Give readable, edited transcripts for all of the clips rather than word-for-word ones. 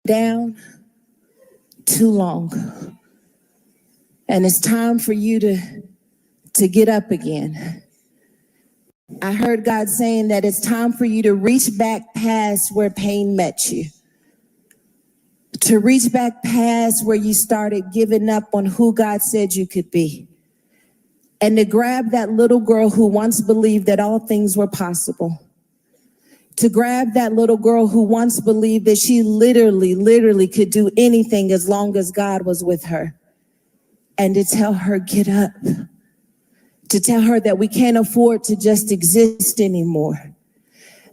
down too long. And it's time for you to get up again. I heard God saying that it's time for you to reach back past where pain met you. To reach back past where you started giving up on who God said you could be. And to grab that little girl who once believed that all things were possible. To grab that little girl who once believed that she literally could do anything as long as God was with her. And to tell her, get up. To tell her that we can't afford to just exist anymore.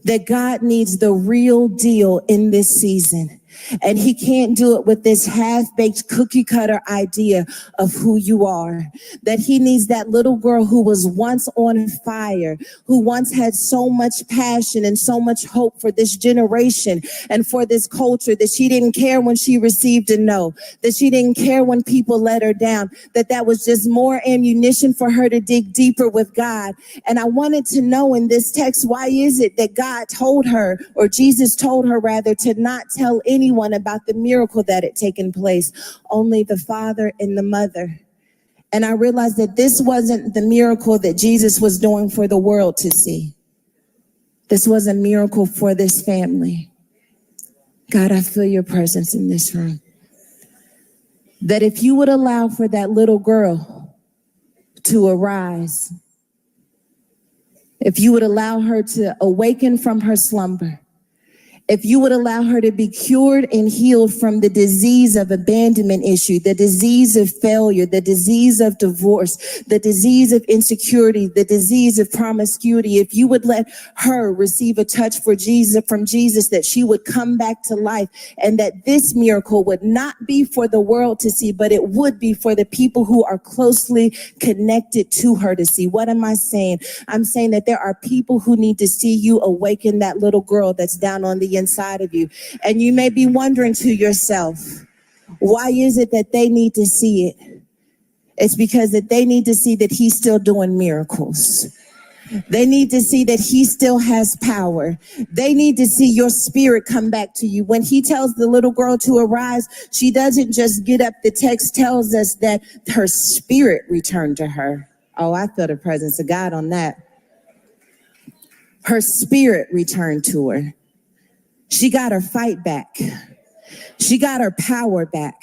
That God needs the real deal in this season. And he can't do it with this half-baked cookie cutter idea of who you are. That he needs that little girl who was once on fire, who once had so much passion and so much hope for this generation and for this culture, that she didn't care when she received a no, that she didn't care when people let her down, that was just more ammunition for her to dig deeper with God. And I wanted to know in this text, why is it that God told her, or Jesus told her rather, to not tell anyone about the miracle that had taken place, only the father and the mother. And I realized that this wasn't the miracle that Jesus was doing for the world to see. This was a miracle for this family. God, I feel your presence in this room. That if you would allow for that little girl to arise, if you would allow her to awaken from her slumber, if you would allow her to be cured and healed from the disease of abandonment issue, the disease of failure, the disease of divorce, the disease of insecurity, the disease of promiscuity, if you would let her receive a touch from Jesus, that she would come back to life, and that this miracle would not be for the world to see, but it would be for the people who are closely connected to her to see. What am I saying? I'm saying that there are people who need to see you awaken that little girl that's down on the inside of you. And you may be wondering to yourself, why is it that they need to see it? It's because that they need to see that he's still doing miracles. They need to see that he still has power. They need to see your spirit come back to you. When he tells the little girl to arise, she doesn't just get up. The text tells us that her spirit returned to her. Oh, I feel the presence of God on that. Her spirit returned to her. She got her fight back. She got her power back.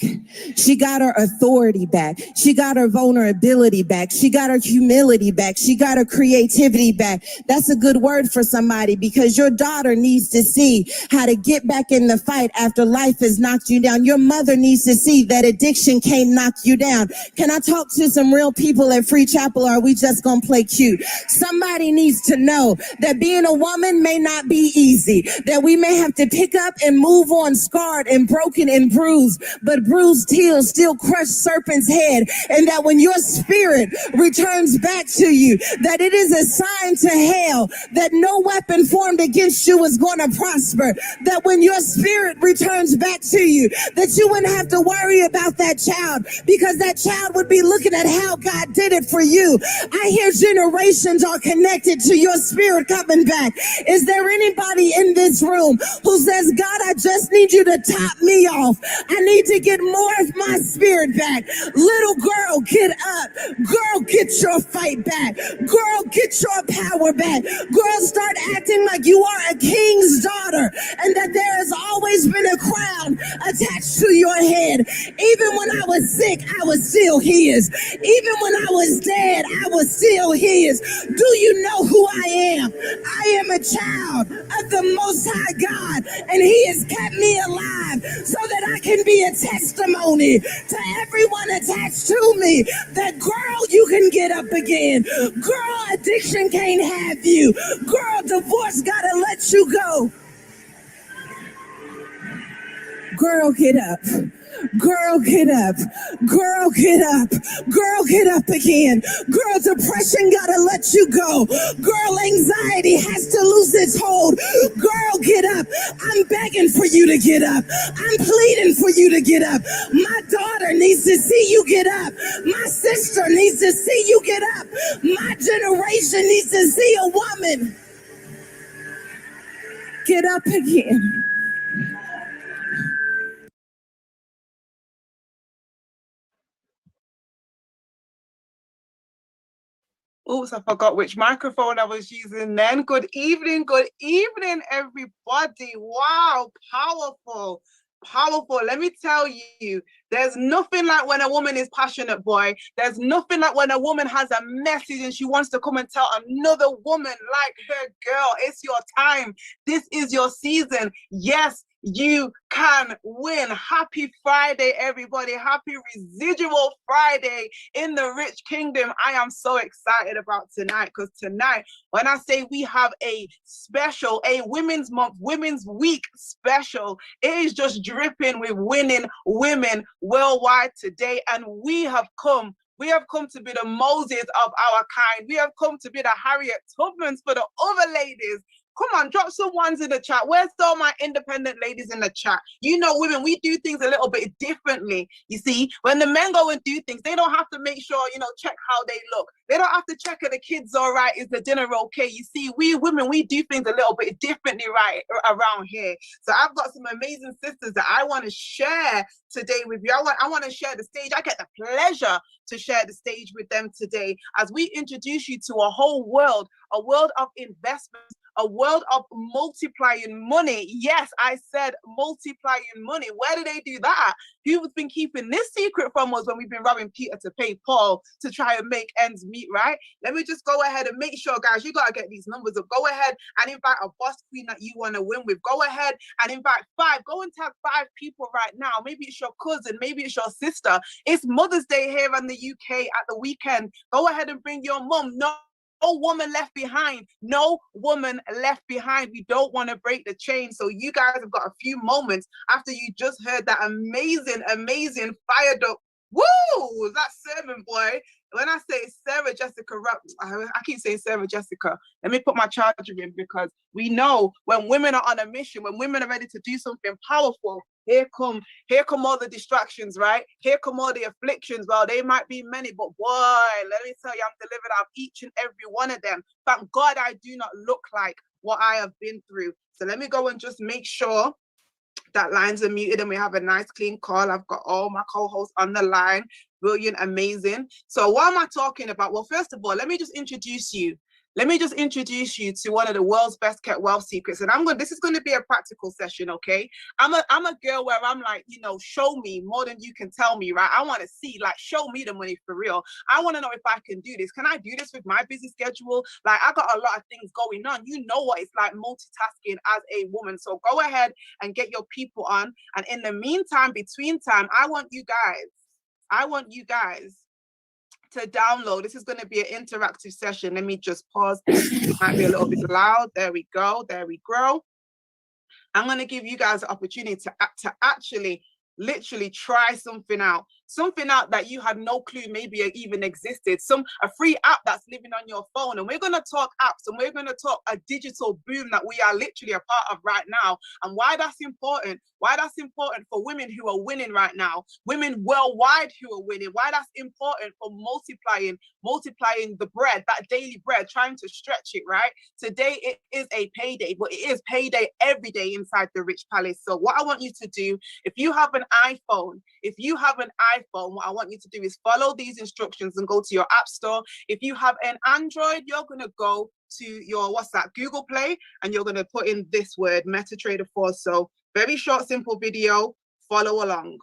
She got her authority back. She got her vulnerability back. She got her humility back. She got her creativity back. That's a good word for somebody, because your daughter needs to see how to get back in the fight after life has knocked you down. Your mother needs to see that addiction can't knock you down. Can I talk to some real people at Free Chapel, or are we just going to play cute? Somebody needs to know that being a woman may not be easy, that we may have to pick up and move on scarred and broken and bruised, but bruised heel still crush serpent's head. And that when your spirit returns back to you, that it is a sign to hell that no weapon formed against you is going to prosper. That when your spirit returns back to you, that you wouldn't have to worry about that child, because that child would be looking at how God did it for you. I hear generations are connected to your spirit coming back. Is there anybody in this room who says, God, I just need you to top me off. I need to get more of my spirit back. Little girl, get up. Girl, get your fight back. Girl, get your power back. Girl, start acting like you are a king's daughter, and that there has always been a crown attached to your head. Even when I was sick, I was still his. Even when I was dead, I was still his. Do you know who I am? I am a child of the Most High God, and he has kept me alive so that I can be a testimony to everyone attached to me that, girl, you can get up again. Girl, addiction can't have you. Girl, divorce gotta let you go. Girl, get up. Girl, get up. Girl, get up. Girl, get up again. Girl, depression gotta let you go. Girl, anxiety has to lose its hold. Girl, get up. I'm begging for you to get up. I'm pleading for you to get up. My daughter needs to see you get up. My sister needs to see you get up. My generation needs to see a woman get up again. Oops, I forgot which microphone I was using then. Good evening, everybody. Wow, powerful, powerful. Let me tell you, there's nothing like when a woman is passionate, boy. There's nothing like when a woman has a message and she wants to come and tell another woman like her, girl, it's your time. This is your season. Yes, you can win. Happy Friday, everybody. Happy residual Friday in the rich kingdom. I am so excited about tonight, because tonight, when I say we have a special, a Women's Month, Women's Week special, it is just dripping with winning women worldwide today. And we have come to be the Moses of our kind. We have come to be the Harriet Tubmans for the other ladies. Come on, drop some ones in the chat. Where's all my independent ladies in the chat? You know, women, we do things a little bit differently. You see, when the men go and do things, they don't have to make sure, check how they look. They don't have to check if the kids all right, is the dinner okay? You see, we women, we do things a little bit differently right around here. So I've got some amazing sisters that I want to share today with you. I want to share the stage. I get the pleasure to share the stage with them today as we introduce you to a whole world, a world of investments, a world of multiplying money. Yes, I said multiplying money. Where do they do that? Who's been keeping this secret from us when we've been robbing Peter to pay Paul to try and make ends meet, right? Let me just go ahead and make sure, guys, you got to get these numbers up. Go ahead and invite a boss queen that you want to win with. Go ahead and invite 5. Go and tag 5 people right now. Maybe it's your cousin. Maybe it's your sister. It's Mother's Day here in the UK at the weekend. Go ahead and bring your mum. No woman left behind. No woman left behind. We don't want to break the chain. So you guys have got a few moments after you just heard that amazing, fired up. Woo! That sermon, boy. When I say Sarah Jessica, I keep saying Sarah Jessica. Let me put my charger in, because we know when women are on a mission, when women are ready to do something powerful, here come all the distractions, right? Here come all the afflictions. Well, they might be many, but boy, let me tell you, I'm delivered out of each and every one of them. Thank God I do not look like what I have been through. So let me go and just make sure that lines are muted and we have a nice clean call. I've got all my co-hosts on the line. Brilliant, amazing. So what am I talking about? Well, first of all, let me just introduce you to one of the world's best kept wealth secrets. And this is going to be a practical session, okay? I'm a girl where I'm like, show me more than you can tell me, right? I want to see, like, show me the money for real. I want to know if I can do this. Can I do this with my busy schedule? Like, I got a lot of things going on. You know what it's like multitasking as a woman. So go ahead and get your people on. And in the meantime, between time, I want you guys to download. This is going to be an interactive session. Let me just pause. It might be a little bit loud. There we go. I'm going to give you guys the opportunity to actually literally try something out that you had no clue maybe it even existed, a free app that's living on your phone. And we're going to talk apps, and we're going to talk a digital boom that we are literally a part of right now, and why that's important for women who are winning right now, women worldwide who are winning, why that's important for multiplying the bread, that daily bread, trying to stretch it, right? Today it is a payday, but it is payday every day inside the Rich Palace. So what I want you to do, if you have an iPhone, what I want you to do is follow these instructions and go to your app store. If you have an Android, you're going to go to your Google Play, and you're going to put in this word, MetaTrader 4. So very short, simple video. Follow along.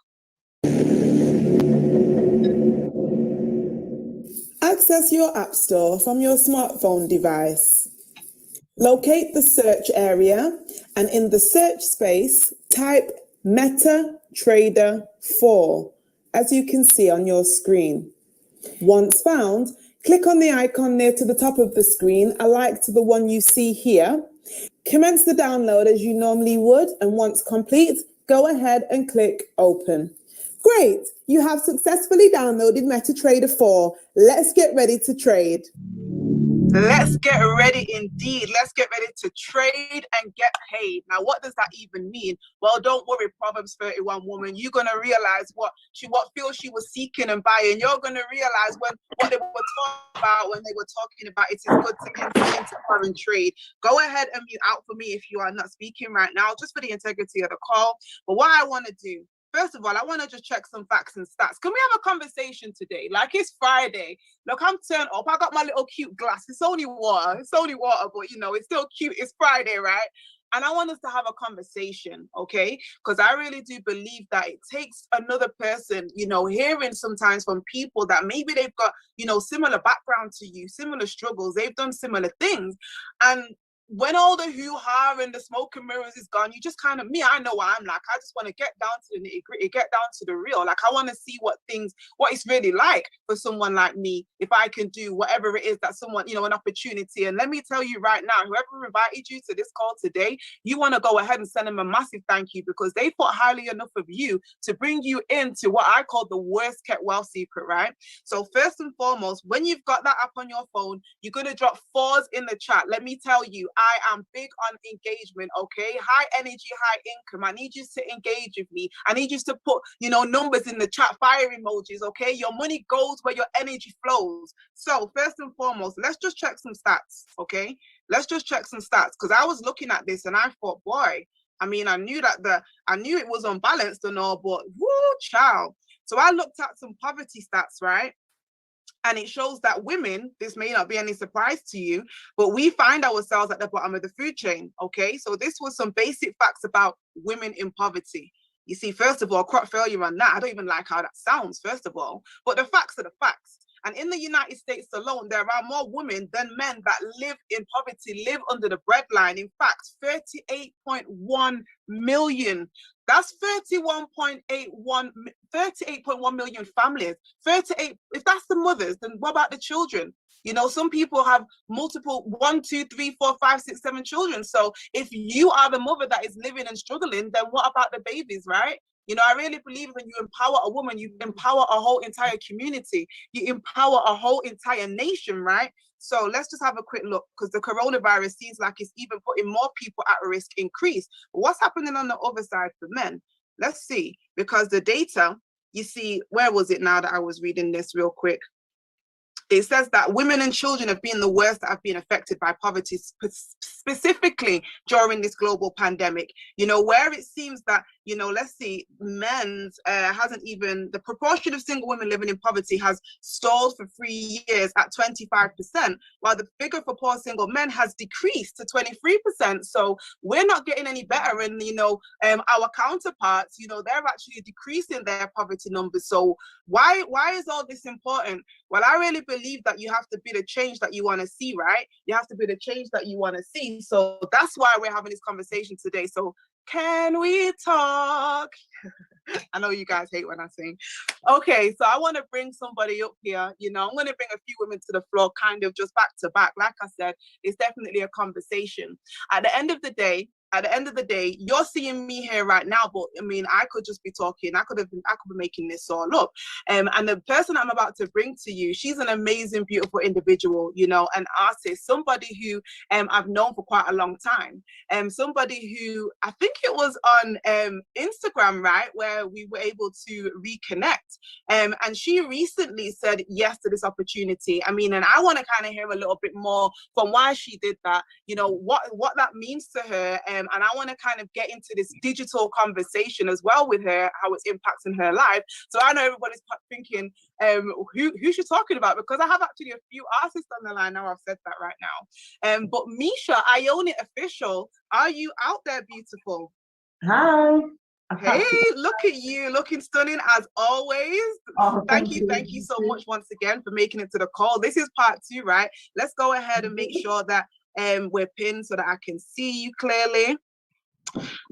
Access your App Store from your smartphone device. Locate the search area, and in the search space, type MetaTrader 4, as you can see on your screen. Once found, click on the icon near to the top of the screen, alike to the one you see here. Commence the download as you normally would, and once complete, go ahead and click Open. Great! You have successfully downloaded MetaTrader 4. Let's get ready to trade. Let's get ready indeed. Let's get ready to trade and get paid. Now, what does that even mean? Well, don't worry, Proverbs 31 woman. You're going to realize what field she was seeking and buying. You're going to realize what they were talking about when they were talking about it is good to enter into foreign trade. Go ahead and mute out for me if you are not speaking right now, just for the integrity of the call. But what I want to do, first of all, I want to just check some facts and stats. Can we have a conversation today? Like, it's Friday. Look, I'm turned up. I got my little cute glass. It's only water. It's only water, but you know, it's still cute. It's Friday, right? And I want us to have a conversation, okay? Because I really do believe that it takes another person, you know, hearing sometimes from people that maybe they've got, you know, similar background to you, similar struggles, they've done similar things. And when all the hoo-ha and the smoke and mirrors is gone, you just kind of, I know what I'm like. I just want to get down to the nitty-gritty, get down to the real. Like, I want to see what it's really like for someone like me, if I can do whatever it is that someone, you know, an opportunity. And let me tell you right now, whoever invited you to this call today, you want to go ahead and send them a massive thank you, because they thought highly enough of you to bring you into what I call the worst kept wealth secret, right? So first and foremost, when you've got that app on your phone, you're going to drop 4s in the chat. Let me tell you, I am big on engagement, okay? High energy, high income. I need you to engage with me. I need you to put, you know, numbers in the chat, fire emojis, okay? Your money goes where your energy flows. So first and foremost, let's just check some stats, okay? Let's just check some stats, because I was looking at this and I thought, boy, I mean, I knew it was unbalanced and all, but whoo, child. So I looked at some poverty stats, right? And it shows that women, this may not be any surprise to you, but we find ourselves at the bottom of the food chain, okay? So this was some basic facts about women in poverty. You see, first of all, crop failure on that. I don't even like how that sounds, first of all, but the facts are the facts. And in the United States alone, there are more women than men that live in poverty, live under the breadline. In fact, 38.1 million. That's 38.1 million families. 38, if that's the mothers, then what about the children? You know, some people have multiple 1, 2, 3, 4, 5, 6, 7 children. So if you are the mother that is living and struggling, then what about the babies, right? You know, I really believe when you empower a woman, you empower a whole entire community. You empower a whole entire nation, right? So let's just have a quick look, because the coronavirus seems like it's even putting more people at risk increase. But what's happening on the other side for men? Let's see, because the data, you see, where was it now that I was reading this real quick? It says that women and children have been the worst that have been affected by poverty, specifically during this global pandemic. You know, where it seems that, you know, let's see, men's hasn't even, the proportion of single women living in poverty has stalled for 3 years at 25%, while the figure for poor single men has decreased to 23%. So we're not getting any better. And, you know, our counterparts, you know, they're actually decreasing their poverty numbers. So why is all this important? Well, I really believe that you have to be the change that you want to see, right? You have to be the change that you want to see. So that's why we're having this conversation today. So can we talk? I know you guys hate when I sing. Okay, so I want to bring somebody up here. You know, I'm going to bring a few women to the floor, kind of just back to back. Like I said, it's definitely a conversation. At the end of the day, you're seeing me here right now, but I mean, I could just be talking. I could be making this all up. And the person I'm about to bring to you, she's an amazing, beautiful individual, you know, an artist, somebody who I've known for quite a long time. Somebody who, I think it was on Instagram, right, where we were able to reconnect. And she recently said yes to this opportunity. I mean, and I want to kind of hear a little bit more from why she did that, you know, what that means to her. And I want to kind of get into this digital conversation as well with her, how it's impacting her life. So I know everybody's thinking, who's she talking about? Because I have actually a few artists on the line now. I've said that right now. But Misha, Ione Official, are you out there, beautiful? Hi. Hey, look at you, looking stunning as always. Oh, thank you so much once again for making it to the call. This is part 2, right? Let's go ahead and make sure that we're pinned so that I can see you clearly.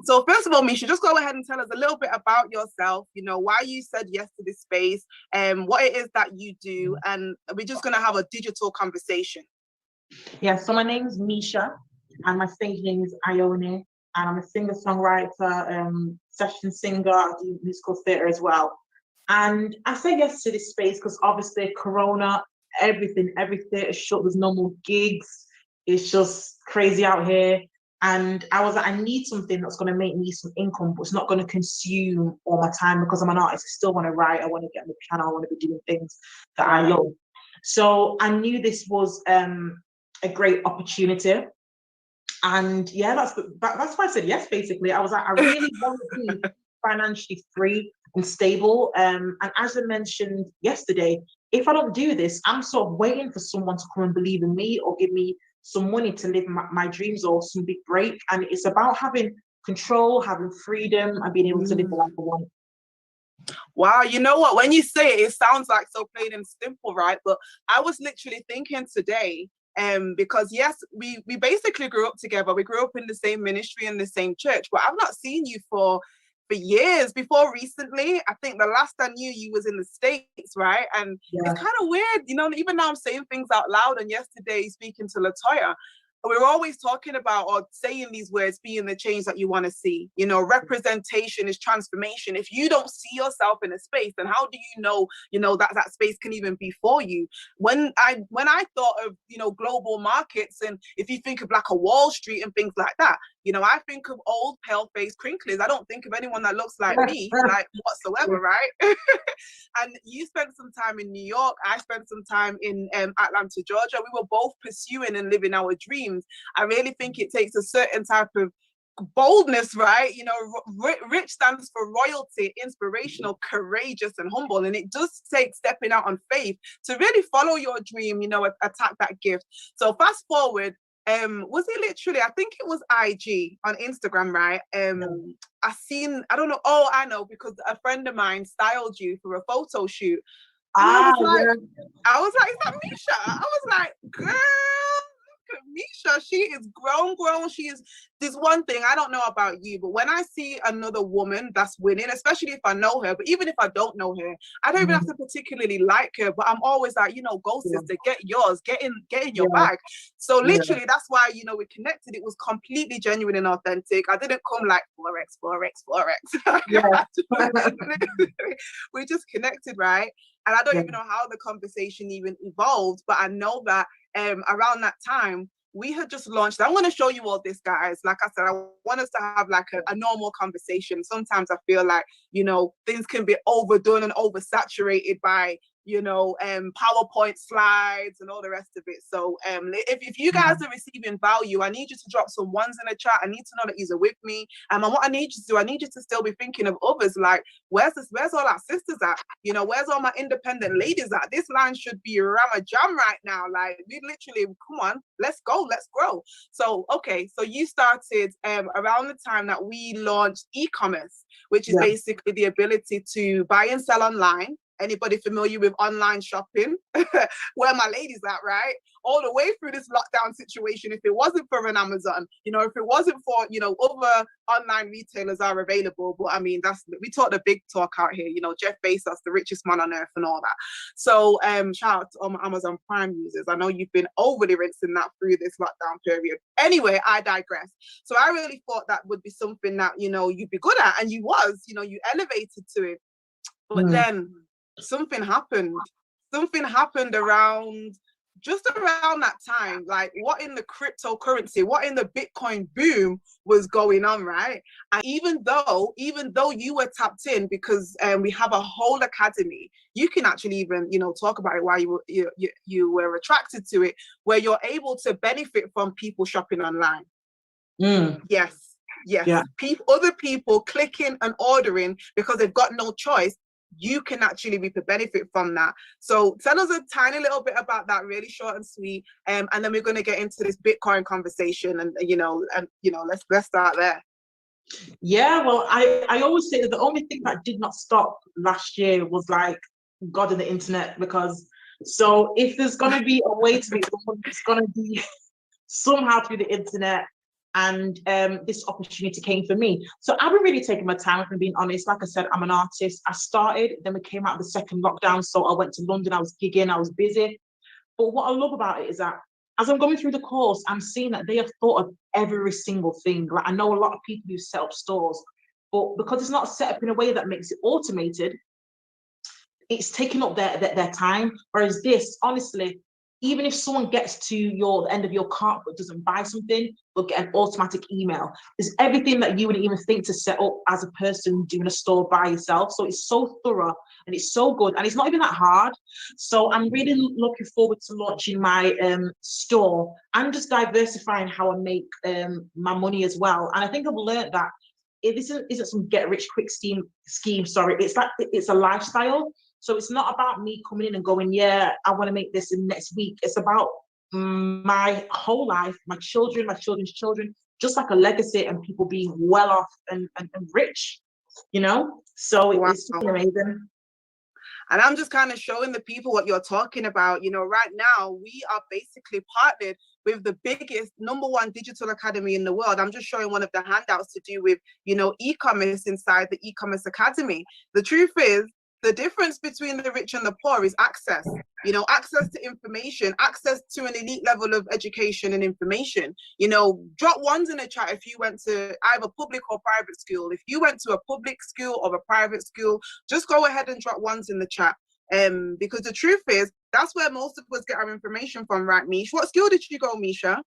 So first of all, Misha, just go ahead and tell us a little bit about yourself, you know, why you said yes to this space, and what it is that you do, and we're just going to have a digital conversation. Yeah, so my name's Misha, and my stage name is Ione, and I'm a singer-songwriter, session singer. I do musical theatre as well. And I say yes to this space because obviously Corona, every theatre is shut, there's no more gigs, it's just crazy out here. And I was like, I need something that's going to make me some income, but it's not going to consume all my time, because I'm an artist. I still want to write, I want to get on the piano, I want to be doing things that I love. So I knew this was a great opportunity. And yeah, that's why I said yes, basically. I was like, I really want to be financially free and stable. And as I mentioned yesterday, if I don't do this, I'm sort of waiting for someone to come and believe in me or give me some money to live my dreams or some big break. And it's about having control, having freedom, and being able to live the life I want. Wow, you know what? When you say it, it sounds like so plain and simple, right? But I was literally thinking today, because yes, we basically grew up together. We grew up in the same ministry and the same church, but I've not seen you for years. Before recently, I think the last I knew you was in the States, right? And it's kind of weird, you know, even now I'm saying things out loud. And yesterday, speaking to Latoya, we're always talking about or saying these words being the change that you want to see. You know, representation is transformation. If you don't see yourself in a space, then how do you know that that space can even be for you? When I thought of, you know, global markets, and if you think of like a Wall Street and things like that, you know, I think of old pale-faced crinklies. I don't think of anyone that looks like me, like whatsoever, right? And you spent some time in New York. I spent some time in Atlanta, Georgia. We were both pursuing and living our dreams. I really think it takes a certain type of boldness, right? You know, rich stands for royalty, inspirational, courageous, and humble. And it does take stepping out on faith to really follow your dream, you know, attack that gift. So fast forward, was it literally, I think it was IG on Instagram, right? I don't know, oh, I know, because a friend of mine styled you for a photo shoot. And I was like, is that Misha? I was like, girl, look at Misha. She is grown. She is, there's one thing I don't know about you, but when I see another woman that's winning, especially if I know her, but even if I don't know her, I don't even have to particularly like her, but I'm always like, you know, go sister, get yours, get in your bag. So literally, that's why, you know, we connected. It was completely genuine and authentic. I didn't come like Forex. We just connected, right? And I don't even know how the conversation even evolved, but I know that around that time, we had just launched. I'm going to show you all this, guys. Like I said, I want us to have like a normal conversation. Sometimes I feel like, you know, things can be overdone and oversaturated by, you know, PowerPoint slides and all the rest of it. So if you guys are receiving value, I need you to drop some ones in the chat. I need to know that you're with me. And what I need you to do, I need you to still be thinking of others. Like, where's all our sisters at? You know, where's all my independent ladies at? This line should be Ramajam right now. Like, we literally, come on, let's go, let's grow. So, okay, so you started around the time that we launched e-commerce, which is basically the ability to buy and sell online. Anybody familiar with online shopping? Where my ladies at, right? All the way through this lockdown situation, if it wasn't for an Amazon, you know, if it wasn't for, you know, other online retailers are available. But I mean, we talk the big talk out here, you know, Jeff Bezos, the richest man on earth and all that. So shout out to all my Amazon Prime users. I know you've been overly rinsing that through this lockdown period. Anyway, I digress. So I really thought that would be something that, you know, you'd be good at, and you was, you know, you elevated to it. But then something happened around that time. Like, what in the cryptocurrency, what in the Bitcoin boom was going on, right? And even though you were tapped in, because we have a whole academy, you can actually even, you know, talk about it while you were attracted to it, where you're able to benefit from people shopping online. Yes. Other people clicking and ordering because they've got no choice. You can actually reap a benefit from that. So tell us a tiny little bit about that, really short and sweet, and then we're going to get into this Bitcoin conversation, and let's start there. Yeah, well, I always say that the only thing that did not stop last year was like God and the internet, because so if there's going to be a way to make money, it's going to be somehow through the internet. And this opportunity came for me. So I've been really taking my time, if I'm being honest. Like I said, I'm an artist. I started, then we came out of the second lockdown. So I went to London, I was gigging, I was busy. But what I love about it is that as I'm going through the course, I'm seeing that they have thought of every single thing. Like, I know a lot of people who set up stores, but because it's not set up in a way that makes it automated, it's taking up their time. Whereas this, honestly, even if someone gets to the end of your cart but doesn't buy something, they'll get an automatic email. There's everything that you wouldn't even think to set up as a person doing a store by yourself. So it's so thorough and it's so good, and it's not even that hard. So I'm really looking forward to launching my store and just diversifying how I make my money as well. And I think I've learned that this isn't some get rich quick scheme. Sorry, it's like it's a lifestyle. So it's not about me coming in and going, yeah, I want to make this in next week. It's about my whole life, my children, my children's children, just like a legacy and people being well off and rich, you know? So Wow. it's just amazing. And I'm just kind of showing the people what you're talking about. You know, right now we are basically partnered with the biggest #1 digital academy in the world. I'm just showing one of the handouts to do with, you know, e-commerce inside the e-commerce academy. The truth is, the difference between the rich and the poor is access. You know, access to information, access to an elite level of education and information. You know, drop ones in the chat if you went to either public or private school. If you went to a public school or a private school, just go ahead and drop ones in the chat. Because the truth is, that's where most of us get our information from, right, Mish? What school did you go, Misha?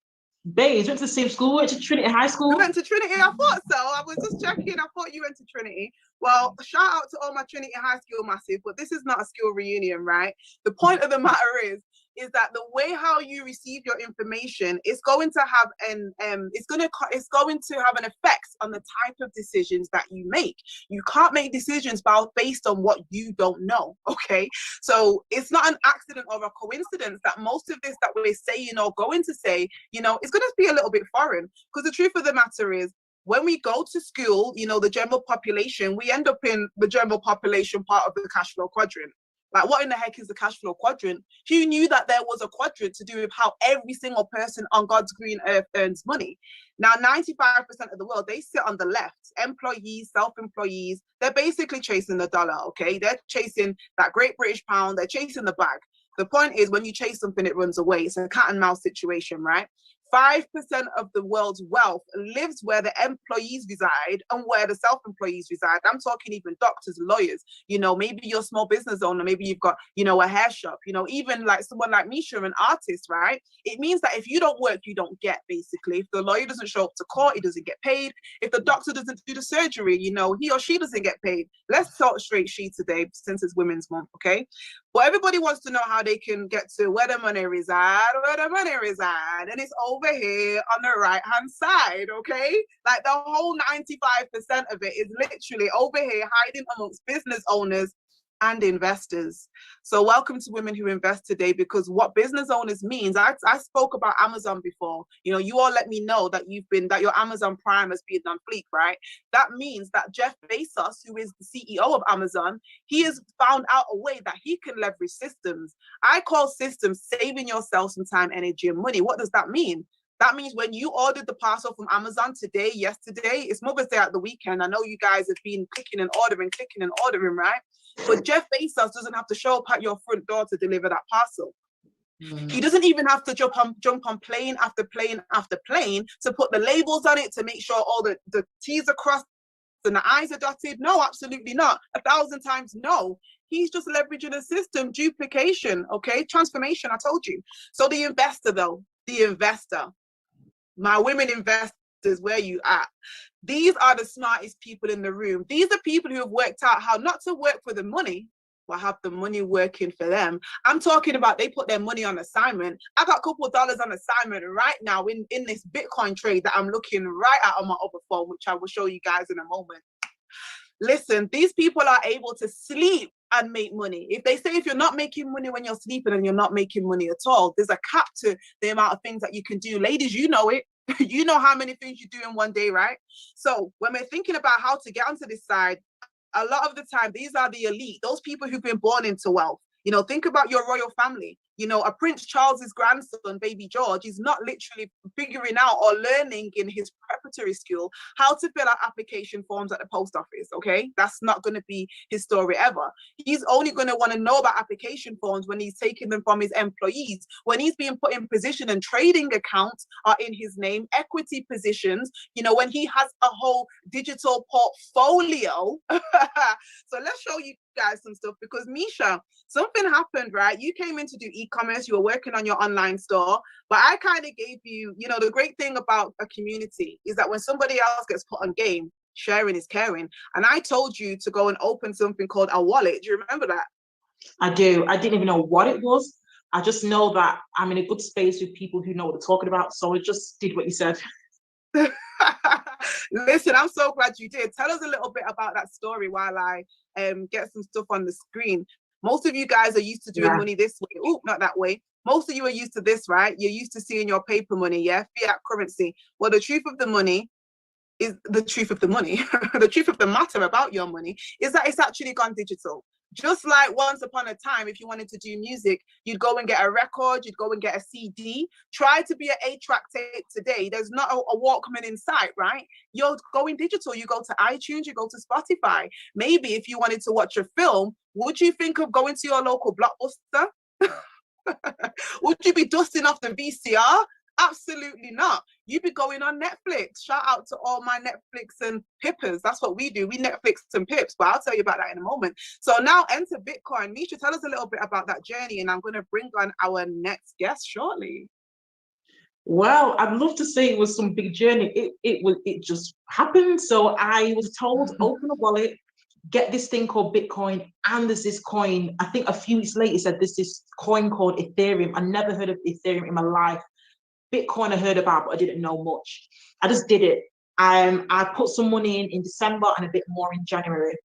Babes, went to the same school, went to Trinity High School. You went to Trinity? I thought so. I was just checking. I thought you went to Trinity. Well, shout out to all my Trinity High School massive, but this is not a school reunion, right? The point of the matter is that the way how you receive your information is going to have it's going to have an effect on the type of decisions that you make. You can't make decisions based on what you don't know, okay? So it's not an accident or a coincidence that most of this that we're saying or going to say, you know, it's going to be a little bit foreign, because the truth of the matter is, when we go to school, you know, the general population, we end up in the general population part of the cash flow quadrant. Like, what in the heck is the cash flow quadrant? Who knew that there was a quadrant to do with how every single person on God's green earth earns money? Now, 95% of the world, they sit on the left. Employees, self-employees, they're basically chasing the dollar, okay? They're chasing that great British pound. They're chasing the bag. The point is, when you chase something, it runs away. It's a cat and mouse situation, right? 5% of the world's wealth lives where the employees reside and where the self-employees reside. I'm talking even doctors, lawyers, you know, maybe you're a small business owner, maybe you've got, you know, a hair shop, you know, even like someone like Misha, an artist, right? It means that if you don't work, you don't get, basically. If the lawyer doesn't show up to court, he doesn't get paid. If the doctor doesn't do the surgery, you know, he or she doesn't get paid. Let's talk straight sheet today, since it's Women's Month, okay? But everybody wants to know how they can get to where the money reside, and it's over here on the right-hand side, okay? Like, the whole 95% of it is literally over here hiding amongst business owners and investors. So welcome to Women Who Invest today, because what business owners means, I spoke about Amazon before. You know, you all let me know that your Amazon Prime has been on fleek, right? That means that Jeff Bezos, who is the CEO of Amazon, he has found out a way that he can leverage systems. I call systems saving yourself some time, energy, and money. What does that mean? That means when you ordered the parcel from Amazon today, yesterday, it's Mother's Day at the weekend. I know you guys have been clicking and ordering, right? But Jeff Bezos doesn't have to show up at your front door to deliver that parcel. He doesn't even have to jump on plane after plane after plane to put the labels on it to make sure all the T's are crossed and the I's are dotted. No, absolutely not. 1,000 times no. He's just leveraging a system, duplication, okay? Transformation, I told you. So the investor, though, my women investors, where you at? These are the smartest people in the room. These are people who have worked out how not to work for the money, but have the money working for them. I'm talking about they put their money on assignment. I got a couple of dollars on assignment right now in this Bitcoin trade that I'm looking right at on my other phone, which I will show you guys in a moment. Listen, these people are able to sleep and make money. If they say if you're not making money when you're sleeping, and you're not making money at all, there's a cap to the amount of things that you can do. Ladies, you know it. You know how many things you do in one day, right? So when we're thinking about how to get onto this side, a lot of the time, these are the elite, those people who've been born into wealth. You know, think about your royal family. You know, a Prince Charles's grandson, baby George, is not literally figuring out or learning in his preparatory school how to fill out application forms at the post office, okay? That's not going to be his story ever. He's only going to want to know about application forms when he's taking them from his employees, when he's being put in position and trading accounts are in his name, equity positions, you know, when he has a whole digital portfolio. So let's show you guys some stuff, because Misha, something happened, right? You came in to do e-commerce, you were working on your online store, but I kind of gave you, you know, the great thing about a community is that when somebody else gets put on game, sharing is caring. And I told you to go and open something called a wallet. Do you remember that? I do. I didn't even know what it was. I just know that I'm in a good space with people who know what they're talking about. So I just did what you said. Listen, I'm so glad you did. Tell us a little bit about that story while I get some stuff on the screen. Most of you guys are used to doing money this way. Oh, not that way. Most of you are used to this, right? You're used to seeing your paper money, yeah? Fiat currency. Well, the truth of the money is the truth of the money. The truth of the matter about your money is that it's actually gone digital. Just like once upon a time, if you wanted to do music, you'd go and get a record, you'd go and get a CD. Try to be an 8-track tape today. There's not a Walkman in sight, right? You're going digital. You go to iTunes, you go to Spotify. Maybe if you wanted to watch a film, would you think of going to your local Blockbuster? Would you be dusting off the VCR? Absolutely not. You'd be going on Netflix. Shout out to all my Netflix and pippers. That's what we do. We Netflix and pips, but I'll tell you about that in a moment. So now enter Bitcoin. Misha, tell us a little bit about that journey, and I'm going to bring on our next guest shortly. Well, I'd love to say it was some big journey. It just happened. So I was told, open a wallet, get this thing called Bitcoin, and there's this coin. I think a few weeks later, it said there's this coin called Ethereum. I never heard of Ethereum in my life. Bitcoin I heard about, but I didn't know much. I just did it. I put some money in December and a bit more in January.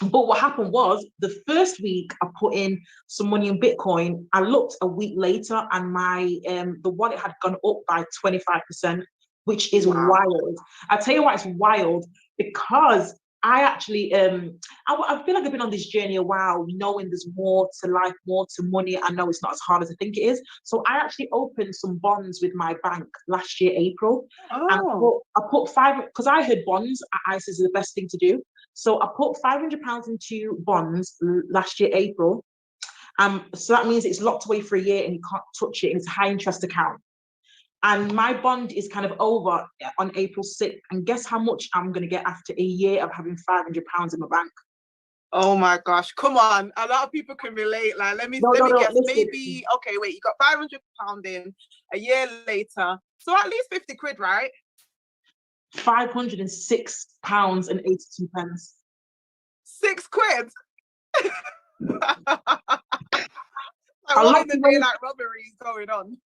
But what happened was the first week I put in some money in Bitcoin. I looked a week later and my the wallet had gone up by 25%, which is wild. I tell you why it's wild, because I actually I feel like I've been on this journey a while, knowing there's more to life, more to money. I know it's not as hard as I think it is. So I actually opened some bonds with my bank last year, April. And I put five, because I heard bonds at ICE is the best thing to do. So I put £500 into bonds last year, April. So that means it's locked away for a year and you can't touch it. And it's a high interest account. And my bond is kind of over on April 6th. And guess how much I'm going to get after a year of having £500 in my bank? Oh my gosh, come on. A lot of people can relate. Like, let me guess. Listen. Maybe, okay, wait, you got £500 in a year later. So at least 50 quid, right? £506 and 82 pence. 6 quid? I like the daylight robberies going on.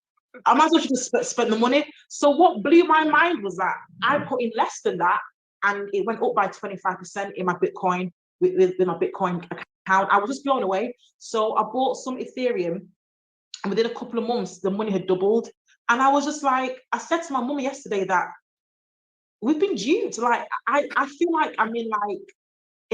I might as well just spend the money. So what blew my mind was that I put in less than that, and it went up by 25% in my Bitcoin with my Bitcoin account. I was just blown away. So I bought some Ethereum, and within a couple of months, the money had doubled. And I was just like, I said to my mum yesterday that we've been duped. Like, I feel like I'm in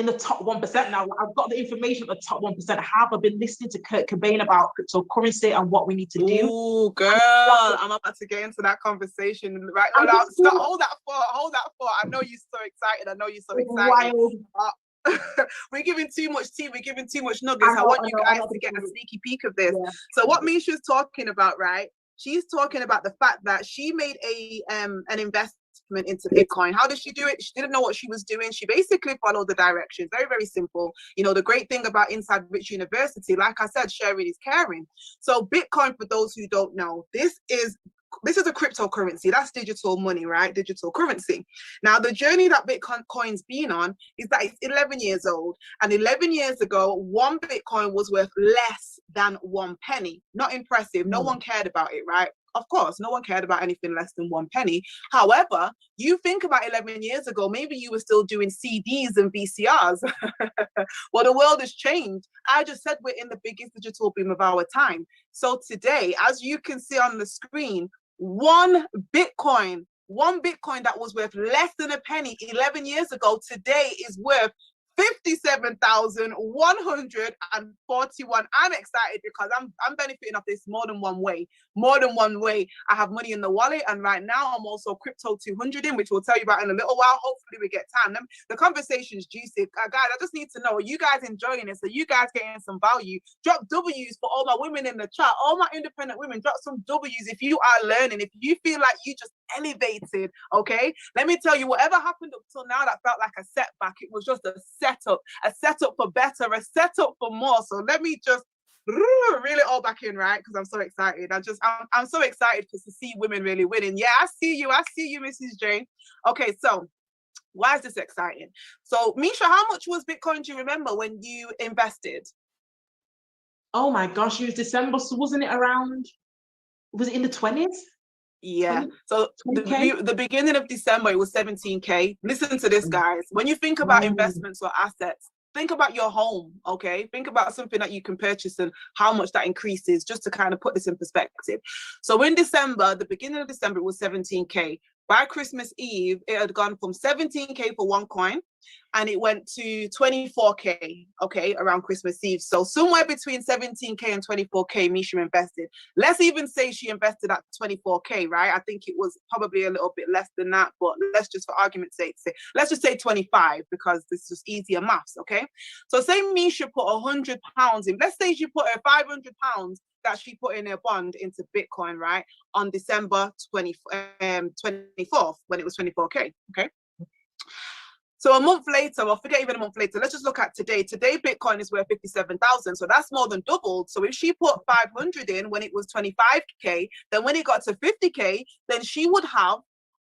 the top 1% now. I've got the information of the top 1%. Have I been listening to Kurt Cobain about cryptocurrency and what we need to do? Oh, girl, I'm about to get into that conversation right now. Hold that thought. I know you're so excited. Wild. We're giving too much tea. We're giving too much nuggets. I want you guys to get a sneaky peek of this. Yeah. So what Misha's talking about, right? She's talking about the fact that she made an investment into Bitcoin. How did she do it? She didn't know what she was doing. She basically followed the directions. Very, very simple. You know, the great thing about Inside Rich University, like I said, sharing is caring. So Bitcoin, for those who don't know, this is a cryptocurrency. That's digital money, right? Digital currency. Now, the journey that Bitcoin's been on is that it's 11 years old. And 11 years ago, one Bitcoin was worth less than 1 penny. Not impressive. No one cared about it, right? Of course, no one cared about anything less than 1 penny. However, you think about 11 years ago, maybe you were still doing CDs and VCRs. Well, the world has changed. I just said we're in the biggest digital boom of our time. So today, as you can see on the screen, one Bitcoin that was worth less than a penny 11 years ago, today is worth 57,141. I'm excited because I'm benefiting off this more than one way. I have money in the wallet, and right now I'm also crypto 200 in, which we'll tell you about in a little while. Hopefully we get time. The conversation is juicy. Guys, I just need to know, are you guys enjoying this? Are you guys getting some value? Drop W's for all my women in the chat, all my independent women. Drop some W's if you are learning, if you feel like you just elevated. Okay, let me tell you, whatever happened up till now that felt like a setback, it was just a setup for better, a setup for more. So let me just reel it all back in, right? Because I'm so excited. I'm so excited to see women really winning. Yeah, I see you, Mrs. J. Okay, so why is this exciting? So Misha, how much was Bitcoin, do you remember, when you invested? Oh my gosh, it was December, so wasn't it around, was it in the 20s? Yeah. So 20K? the beginning of December, it was 17K. Listen to this, guys. When you think about investments or assets, think about your home, okay? Think about something that you can purchase and how much that increases, just to kind of put this in perspective. So in December, the beginning of December, it was 17K. By Christmas Eve, it had gone from 17K for one coin, and it went to 24K, okay, around Christmas Eve. So somewhere between 17K and 24K, Misha invested. Let's even say she invested at 24K, right? I think it was probably a little bit less than that, but let's just, for argument's sake, let's just say 25, because this is just easier maths, okay? So say Misha put £100 in. Let's say she put her £500 that she put in her bond into Bitcoin, right? On December 24th, when it was 24K, okay? So a month later, or forget even a month later, let's just look at today. Today, Bitcoin is worth 57,000. So that's more than doubled. So if she put 500 in when it was 25K, then when it got to 50K, then she would have,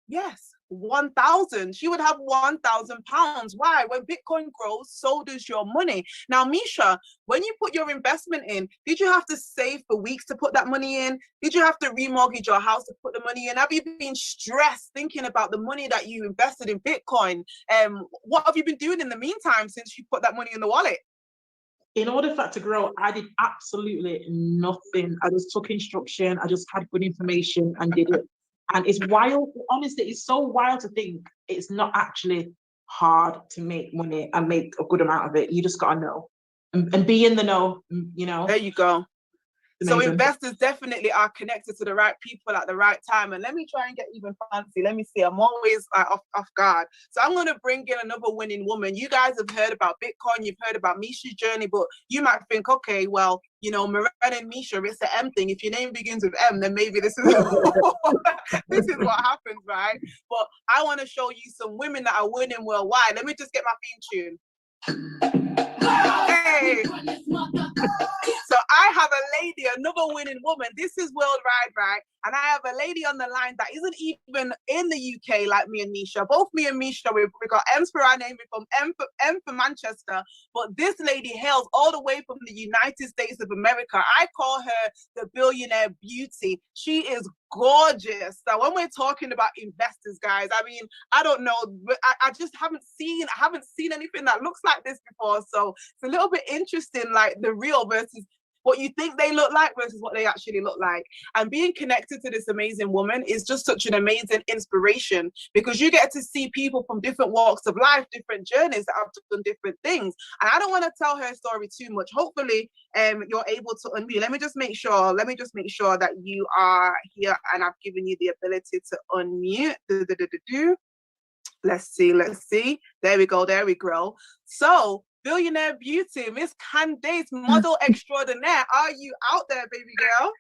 yes, 1,000. She would have £1,000. Why? When Bitcoin grows, so does your money. Now, Misha, when you put your investment in, did you have to save for weeks to put that money in? Did you have to remortgage your house to put the money in? Have you been stressed thinking about the money that you invested in Bitcoin? What have you been doing in the meantime since you put that money in the wallet? In order for it to grow, I did absolutely nothing. I just took instruction. I just had good information and did it. And it's wild. Honestly, it's so wild to think it's not actually hard to make money and make a good amount of it. You just got to know and be in the know, you know. There you go. So Amazing. investors definitely are connected to the right people at the right time. And let me try and get even fancy. Let me see. I'm always off guard. So I'm going to bring in another winning woman. You guys have heard about Bitcoin. You've heard about Misha's journey, but you might think, okay, well, you know, Miranda and Misha, it's the M thing. If your name begins with M, then maybe this is this is what happens, right? But I want to show you some women that are winning worldwide. Let me just get my theme tune. Hey. So I have a lady, another winning woman. This is worldwide, right? And I have a lady on the line that isn't even in the UK like me and Misha. Both me and Misha, we got M's for our name, we're from M for Manchester. But this lady hails all the way from the United States of America. I call her the billionaire beauty. She is gorgeous. So when we're talking about investors, guys, I mean, I don't know, but I just haven't seen anything that looks like this before. So it's a little bit interesting, like the real versus what you think they look like versus what they actually look like. And being connected to this amazing woman is just such an amazing inspiration, because you get to see people from different walks of life, different journeys that have done different things. And I don't want to tell her story too much. Hopefully, you're able to unmute. Let me just make sure that you are here and I've given you the ability to unmute. Let's see. There we go. So, billionaire beauty, Miss Candace, model extraordinaire. Are you out there, baby girl?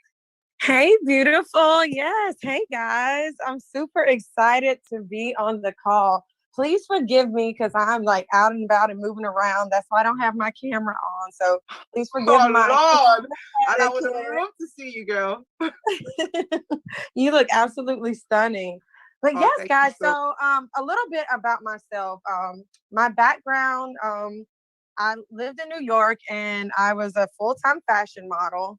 Hey, beautiful. Yes. Hey, guys. I'm super excited to be on the call. Please forgive me because I'm like out and about and moving around. That's why I don't have my camera on. So please forgive Lord. And I would love to see you, girl. You look absolutely stunning. But yes, guys, so a little bit about myself. My background, I lived in New York and I was a full-time fashion model.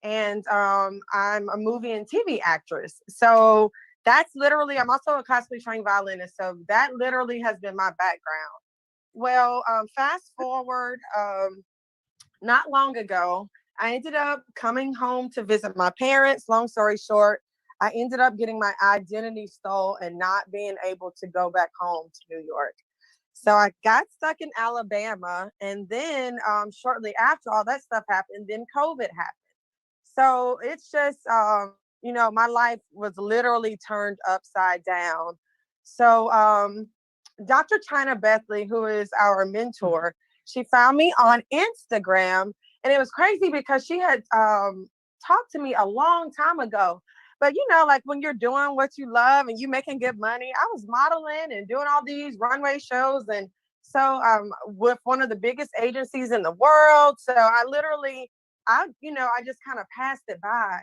And I'm a movie and TV actress. So that's literally, I'm also a classically trained violinist. So that literally has been my background. Well, fast forward, not long ago, I ended up coming home to visit my parents. Long story short, I ended up getting my identity stole and not being able to go back home to New York. So I got stuck in Alabama. And then shortly after all that stuff happened, then COVID happened. So it's just, my life was literally turned upside down. So Dr. China Bethley, who is our mentor, she found me on Instagram. And it was crazy because she had talked to me a long time ago. But, like when you're doing what you love and you making good money, I was modeling and doing all these runway shows. And so with one of the biggest agencies in the world. So I just kind of passed it by.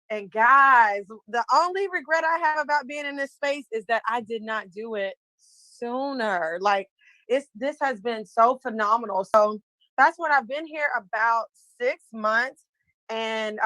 And guys, the only regret I have about being in this space is that I did not do it sooner. Like this has been so phenomenal. So that's what I've been here about 6 months. And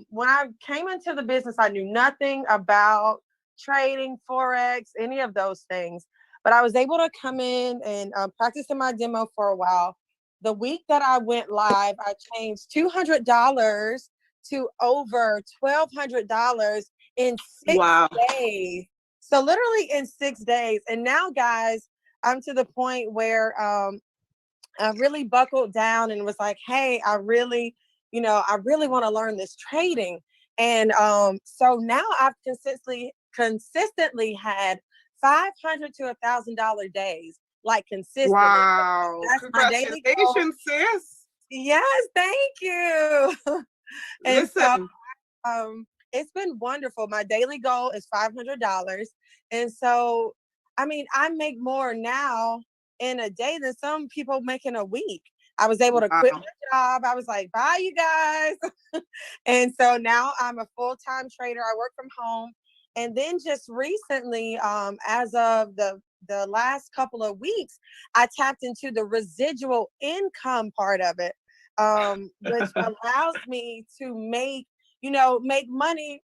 when I came into the business, I knew nothing about trading, Forex, any of those things. But I was able to come in and practice in my demo for a while. The week that I went live, I changed $200 to over $1,200 in 6 days. So literally in 6 days. And now, guys, I'm to the point where I really buckled down and was like, hey, I really want to learn this trading. And so now I've consistently had $500 to $1,000 days, like consistently. Wow. That's my daily goal. Congratulations, sis. Yes, thank you. And Listen. so it's been wonderful. My daily goal is $500. And so, I mean, I make more now in a day than some people make in a week. I was able to quit my job. I was like, bye, you guys. And so now I'm a full-time trader. I work from home. And then just recently, as of the last couple of weeks, I tapped into the residual income part of it, which allows me to make money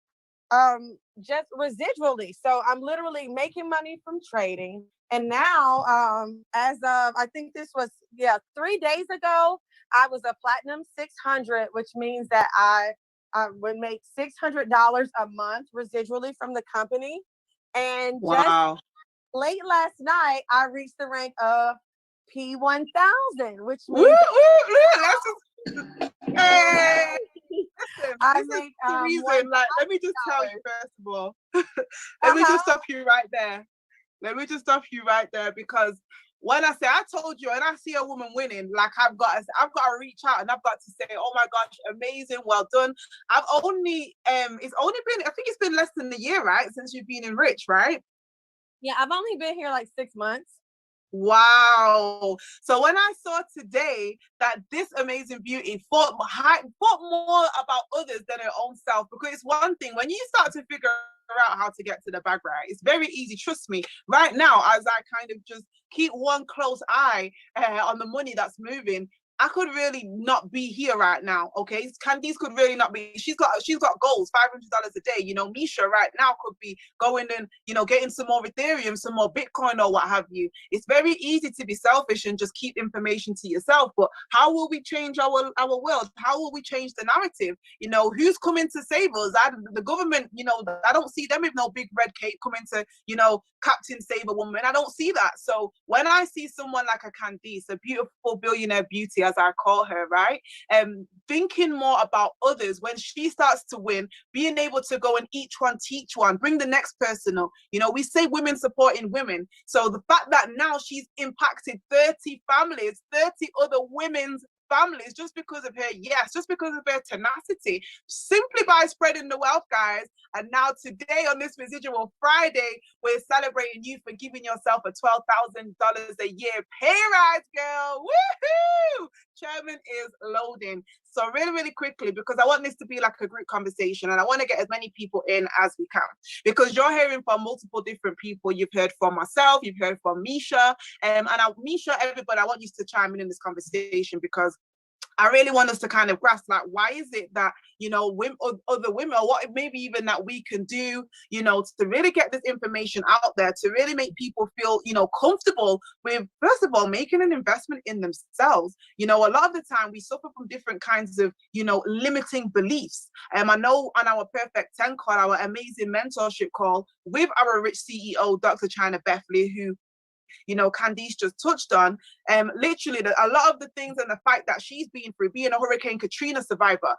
just residually. So I'm literally making money from trading. And now, as of, I think this was, 3 days ago, I was a platinum 600, which means that I would make $600 a month residually from the company. And just late last night, I reached the rank of P1000, which means hey. I This make is the reason, like, let me just tell you first of all, let me just stop you right there. Let me just stop you right there, because when I say, I told you, and I see a woman winning, like I've got to reach out and I've got to say, oh my gosh, amazing, well done. I've only, it's only been, I think it's been less than a year, right, since you've been in Rich, right? Yeah, I've only been here like 6 months. Wow. So when I saw today that this amazing beauty thought more about others than her own self, because it's one thing when you start to figure out how to get to the bag, right? It's very easy. Trust me. Right now, as I kind of just keep one close eye on the money that's moving, I could really not be here right now. Okay, Candice could really not be. She's got goals, $500 a day. You know, Misha right now could be going and getting some more Ethereum, some more Bitcoin, or what have you. It's very easy to be selfish and just keep information to yourself. But how will we change our world? How will we change the narrative? Who's coming to save us? The government. I don't see them with no big red cape coming to Captain Save a Woman. I don't see that. So when I see someone like a Candice, a beautiful billionaire beauty, as I call her, right? Thinking more about others, when she starts to win, being able to go and each one teach one, bring the next person up. We say women supporting women. So the fact that now she's impacted 30 families, 30 other women's families, just because of her, just because of her tenacity, simply by spreading the wealth, guys. And now today on this Residual Friday, we're celebrating you for giving yourself a $12,000 a year pay rise, girl. Woohoo! Chairman is loading. So really, really quickly, because I want this to be like a group conversation and I want to get as many people in as we can, because you're hearing from multiple different people. You've heard from myself, you've heard from Misha, Misha, everybody, I want you to chime in this conversation, because I really want us to kind of grasp, like, why is it that, women, other women, or what maybe even that we can do, to really get this information out there, to really make people feel, comfortable with, first of all, making an investment in themselves. A lot of the time we suffer from different kinds of, limiting beliefs. I know on our Perfect 10 call, our amazing mentorship call with our rich CEO, Dr. China Bethley, who Candice just touched on, literally a lot of the things and the fight that she's been through, being a Hurricane Katrina survivor,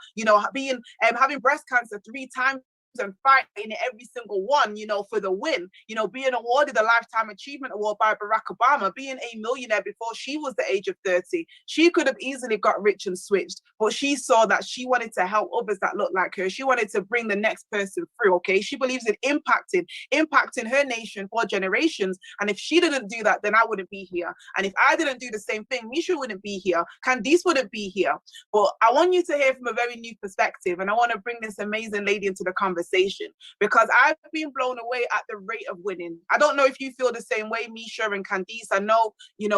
being having breast cancer 3 times and fighting every single one, for the win, being awarded a Lifetime Achievement Award by Barack Obama, being a millionaire before she was the age of 30. She could have easily got rich and switched, but she saw that she wanted to help others that look like her. She wanted to bring the next person through, okay? She believes in impacting her nation for generations. And if she didn't do that, then I wouldn't be here. And if I didn't do the same thing, Misha wouldn't be here. Candice wouldn't be here. But I want you to hear from a very new perspective. And I want to bring this amazing lady into the conversation, conversation, because I've been blown away at the rate of winning. I don't know if you feel the same way, Misha and Candice. I know,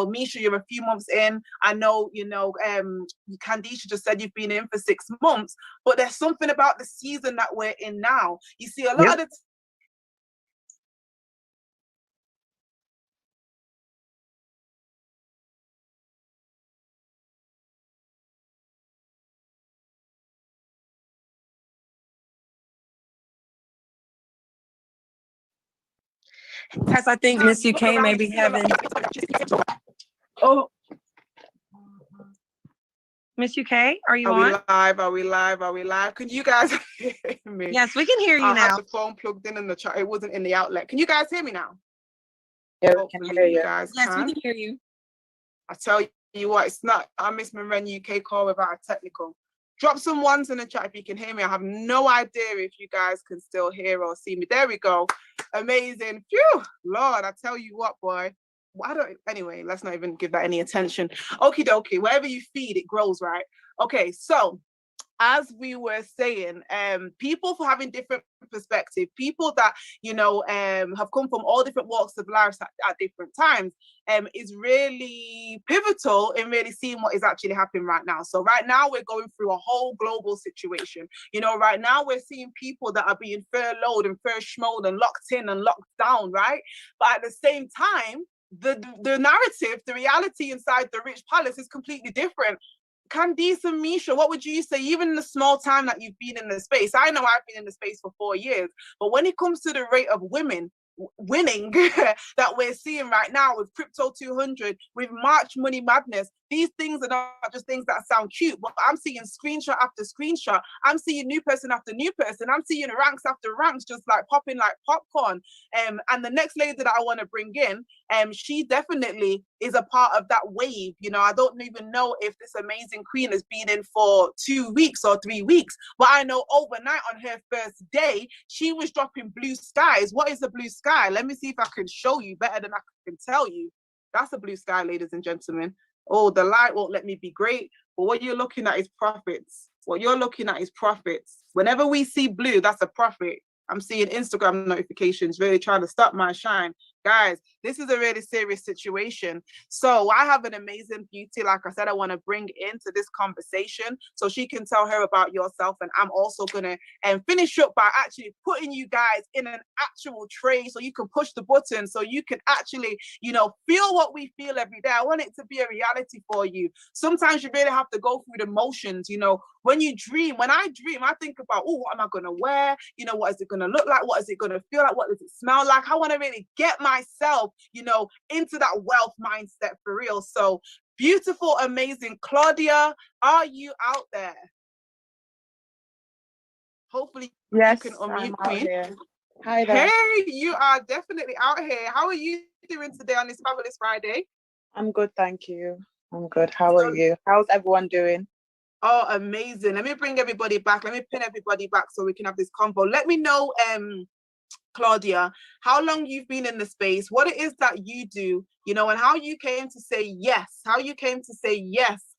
Misha, you're a few months in. I know, Candice just said you've been in for 6 months, but there's something about the season that we're in now. You see, a lot of the Tess, I think Miss UK may be having. Oh, Miss UK, are you are on? we live? Are we live? Are we live? Can you guys hear me? Yes, we can hear you I now. had the phone plugged in the chat. It wasn't in the outlet. Can you guys hear me now? Yeah, we can hear you. Guys Yes, can. we can hear you. I tell you what, it's not a Miss Maren UK call without a technical. Drop some ones in the chat if you can hear me. I have no idea if you guys can still hear or see me. There we go. Amazing. Phew, Lord, I tell you what, boy. Anyway, let's not even give that any attention. Okie dokie, wherever you feed, it grows, right? Okay, so as we were saying, people for having different perspective, people that have come from all different walks of life at different times, is really pivotal in really seeing what is actually happening right now. So right now we're going through a whole global situation. Right now we're seeing people that are being furloughed and furschmoed and locked in and locked down, right? But at the same time, the narrative, the reality inside the rich palace is completely different. Candice and Misha, what would you say, even in the small time that you've been in the space? I know I've been in the space for 4 years, but when it comes to the rate of women winning that we're seeing right now with Crypto 200, with March Money Madness, these things are not just things that sound cute, but I'm seeing screenshot after screenshot. I'm seeing new person after new person. I'm seeing ranks after ranks just like popping like popcorn. And the next lady that I want to bring in, she definitely is a part of that wave. I don't even know if this amazing queen has been in for 2 weeks or 3 weeks, but I know overnight on her first day, she was dropping blue skies. What is a blue sky? Let me see if I can show you better than I can tell you. That's a blue sky, ladies and gentlemen. Oh, the light won't let me be great, but what you're looking at is profits. What you're looking at is profits. Whenever we see blue, that's a profit. I'm seeing Instagram notifications really trying to stop my shine. Guys, this is a really serious situation. So I have an amazing beauty, like I said, I want to bring into this conversation so she can tell her about yourself. And I'm also going to finish up by actually putting you guys in an actual tray so you can push the button, so you can actually, feel what we feel every day. I want it to be a reality for you. Sometimes you really have to go through the motions, when I dream, I think about, oh, what am I going to wear? What is it going to look like? What is it going to feel like? What does it smell like? I want to really get myself, into that wealth mindset for real. So beautiful, amazing Claudia, are you out there? Hopefully Yes, you can unmute, I'm out Queen. here. Hi there. Hey, you are definitely out here. How are you doing today on this fabulous Friday? I'm good, thank you. I'm good. How are you? How's everyone doing? Oh, amazing. Let me bring everybody back. Let me pin everybody back so we can have this convo. Let me know, Claudia, how long you've been in the space, what it is that you do, and how you came to say yes,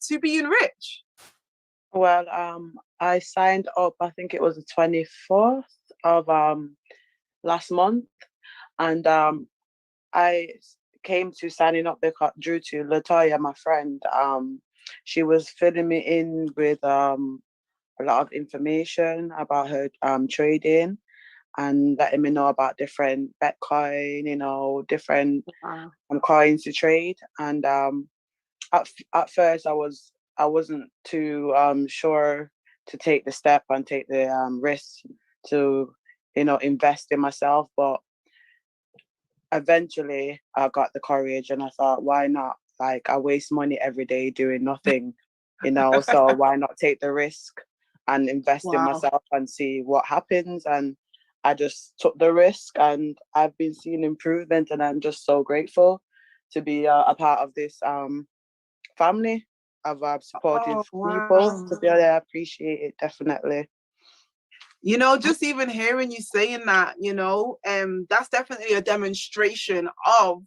to being rich. Well, I signed up, I think it was the 24th of last month, and I came to signing up because due to Latoya, my friend. She was filling me in with a lot of information about her trading and letting me know about different Bitcoin, different coins to trade. And at first I wasn't too sure to take the step and take the risk to invest in myself, but eventually I got the courage and I thought, why not? Like, I waste money every day doing nothing, so why not take the risk and invest in myself and see what happens? And I just took the risk and I've been seeing improvement, and I'm just so grateful to be a part of this family of supportive people. To be able to appreciate it, definitely. Just even hearing you saying that, that's definitely a demonstration of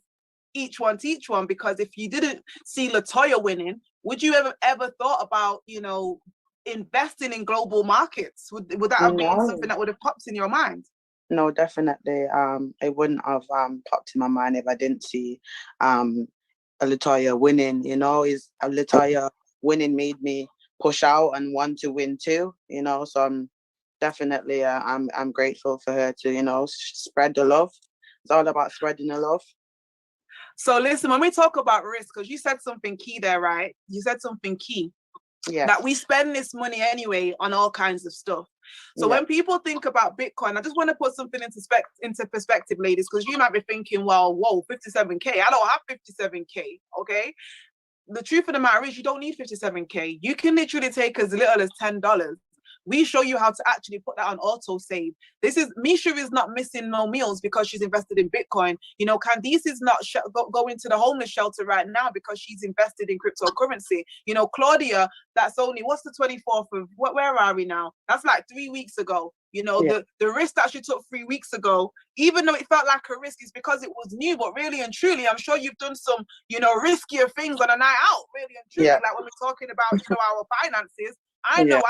each one teach one, because if you didn't see Latoya winning, would you ever thought about, investing in global markets? Would that have been something that would have popped in your mind? No, definitely. It wouldn't have popped in my mind if I didn't see Latoya winning. You know, is Latoya winning made me push out and want to win too. You know, so I'm definitely I'm grateful for her to, you know, spread the love. It's all about spreading the love. So listen, when we talk about risk, because you said something key there, right? You said something key. Yeah. That we spend this money anyway on all kinds of stuff. So when people think about Bitcoin, I just want to put something into perspective, ladies, because you might be thinking, well, whoa, 57K. I don't have 57K, okay? The truth of the matter is you don't need 57K. You can literally take as little as $10. We show you how to actually put that on auto save. Misha is not missing no meals because she's invested in Bitcoin. You know, Candice is not going to the homeless shelter right now because she's invested in cryptocurrency. You know, Claudia, that's only, what's the 24th of, where are we now? That's like 3 weeks ago. You know, the risk that she took 3 weeks ago, even though it felt like a risk, is because it was new, but really and truly, I'm sure you've done some, you know, riskier things on a night out, really and truly, like when we're talking about, you know, our finances. I know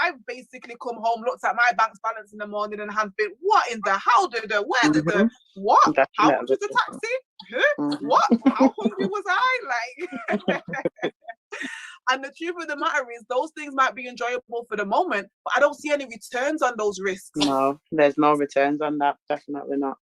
I've basically come home, looked at my bank's balance in the morning and had been, what in the, what? Definitely. How much was the taxi? Huh? What? How hungry was I? Like, and the truth of the matter is those things might be enjoyable for the moment, but I don't see any returns on those risks. No, there's no returns on that. Definitely not.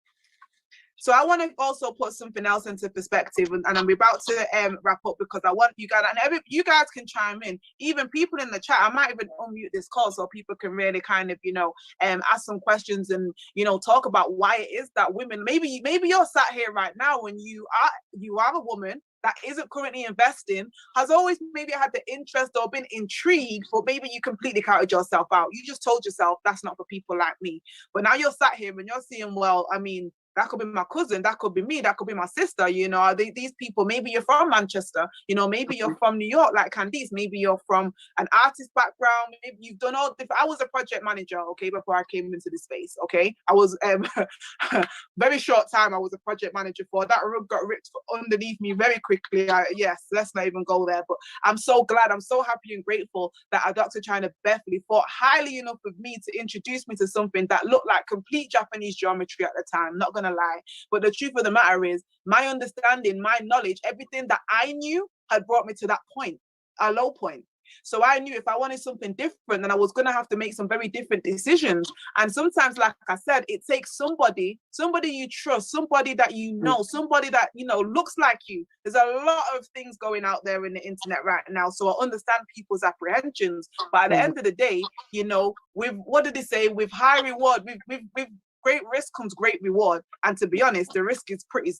So I want to also put something else into perspective, and I'm about to wrap up because I want you guys, and you guys can chime in, even people in the chat. I might even unmute this call so people can really kind of, you know, ask some questions and, you know, talk about why it is that women, maybe you're sat here right now and you are a woman that isn't currently investing, has always maybe had the interest or been intrigued, but maybe you completely counted yourself out. You just told yourself that's not for people like me. But now you're sat here and you're seeing, well, I mean, that could be my cousin, that could be me, that could be my sister, you know, these people, maybe you're from Manchester, you know, maybe you're from New York like Candice, maybe you're from an artist background, maybe you've done all different. I was a project manager, okay, before I came into this space, okay? I was, very short time, I was a project manager for, that rug got ripped underneath me very quickly. Yes, let's not even go there, but I'm so glad, I'm so happy and grateful that Dr. China Bethley thought highly enough of me to introduce me to something that looked like complete Japanese geometry at the time, not gonna lie. But the truth of the matter is my understanding, my knowledge, everything that I knew had brought me to that point, a low point. So I knew if I wanted something different, then I was going to have to make some very different decisions. And sometimes, like I said, it takes somebody you trust, somebody that you know, somebody that, you know, looks like you. There's a lot of things going out there in the internet right now. So I understand people's apprehensions. But at the end of the day, you know, what did they say? With high reward, with great risk comes great reward. And to be honest, the risk is pretty